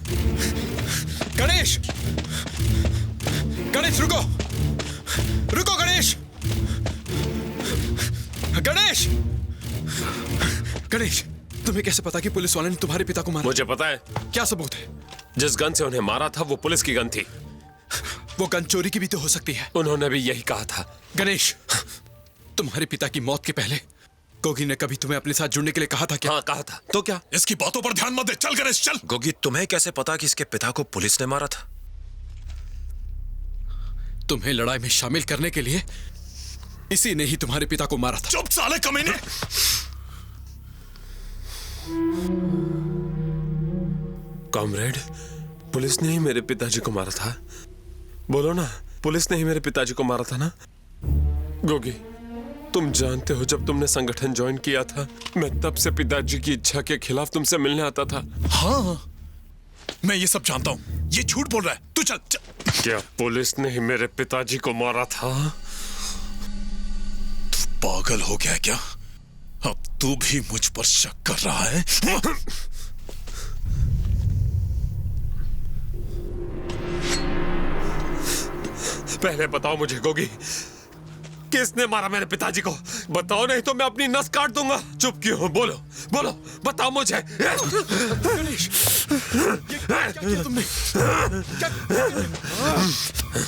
गणेश, गणेश, रुको, रुको गणेश, गणेश, गणेश, तुम्हें कैसे पता कि पुलिस वाले ने तुम्हारे पिता को मारा? मुझे पता है। क्या सबूत है? जिस गन से उन्हें मारा था वो पुलिस की गन थी। वो गन चोरी की भी तो हो सकती है। उन्होंने भी यही कहा था। गणेश, तुम्हारे पिता की मौत के पहले गोगी ने कभी तुम्हें अपने साथ जुड़ने के लिए कहा था क्या? हाँ कहा था। तो क्या? इसकी बातों पर ध्यान मत दे। चल गणेश चल। गोगी, तुम्हें कैसे पता कि इसके पिता को पुलिस ने मारा था? तुम्हें लड़ाई में शामिल करने के लिए इसी ने ही तुम्हारे पिता को मारा था। चुप साले कमीने। कॉमरेड, पुलिस ने ही मेरे पिताजी को मारा था। बोलो ना, पुलिस ने ही मेरे पिताजी को मारा था ना? गोगी, तुम जानते हो जब तुमने संगठन ज्वाइन किया था, मैं तब से पिताजी की इच्छा के खिलाफ तुमसे मिलने आता था। हाँ, मैं ये सब जानता हूँ। ये झूठ बोल रहा है। तू चल, चल। क्या पुलिस ने ही मेरे पिताजी को मारा था? तू पागल हो गया क्या? अब तू भी मुझ पर शक कर रहा है? पहले बताओ मुझे गोगी, किसने मारा मेरे पिताजी को? बताओ, नहीं तो मैं अपनी नस काट दूंगा। चुप क्यों हो? बोलो बोलो, बताओ मुझे। क्या किया तुमने?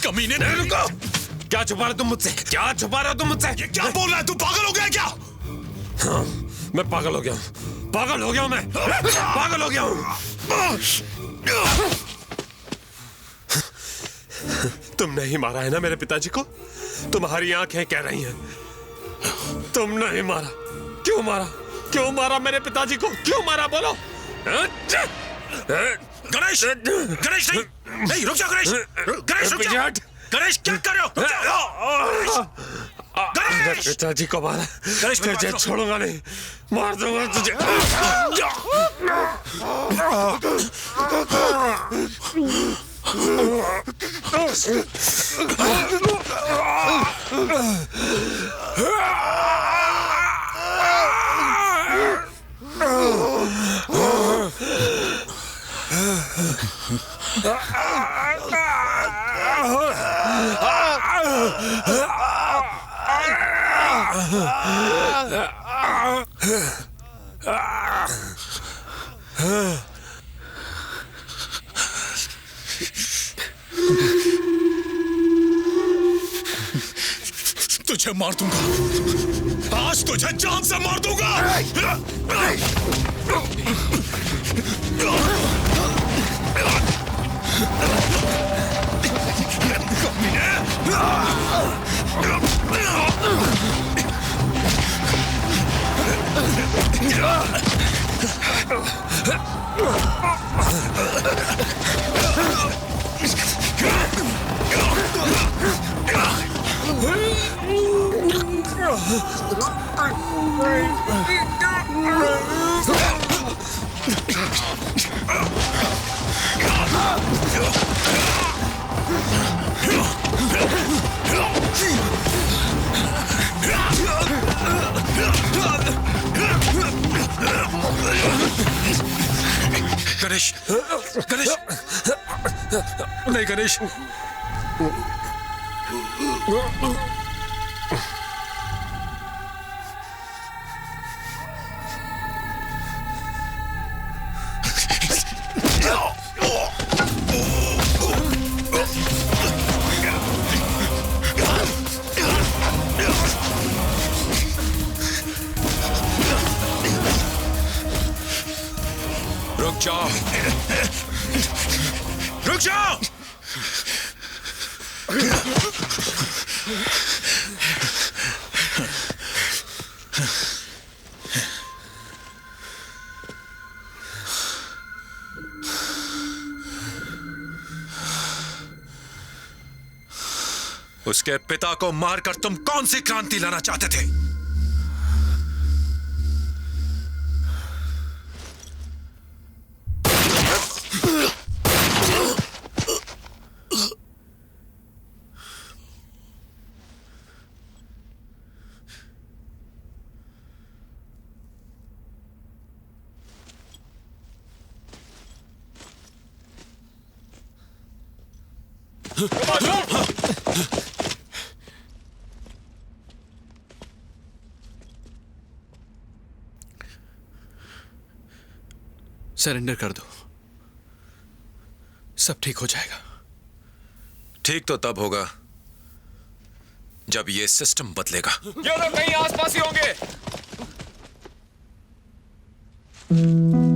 कमीने ने। रुको। क्या छुपा रहे हो तुम मुझसे? क्या छुपा रहे हो तुम मुझसे? ये क्या बोल रहा है? तू पागल हो गया है क्या? हाँ, मैं पागल हो गया हूँ। पागल हो गया हूँ मैं। पागल हो गया हूँ। तुमने ही मारा है ना मेरे पिताजी को? तुम्हारी आंखें कह रही हैं तुमने ही मारा। क्यों मारा? क्यों मारा मेरे पिताजी को? क्यों मारा? बोलो। गणेश, गणेश नहीं, नहीं रुक जाओ गणेश। गणेश रुक जाओ। गणेश क्या कर रहे हो? मेरे पिताजी को मारा। तुझे छोड़ूंगा नहीं, मार दूंगा तुझे। तुझे मार दूंगा। आज तुझे जान से मार दूंगा। गणेश, गणेश, नहीं गणेश। रुक जाओ, रुक जाओ। उसके पिता को मारकर तुम कौन सी क्रांति लाना चाहते थे? सरेंडर कर दो, सब ठीक हो जाएगा। ठीक तो तब होगा जब ये सिस्टम बदलेगा। ये लोग कहीं आसपास ही होंगे। है।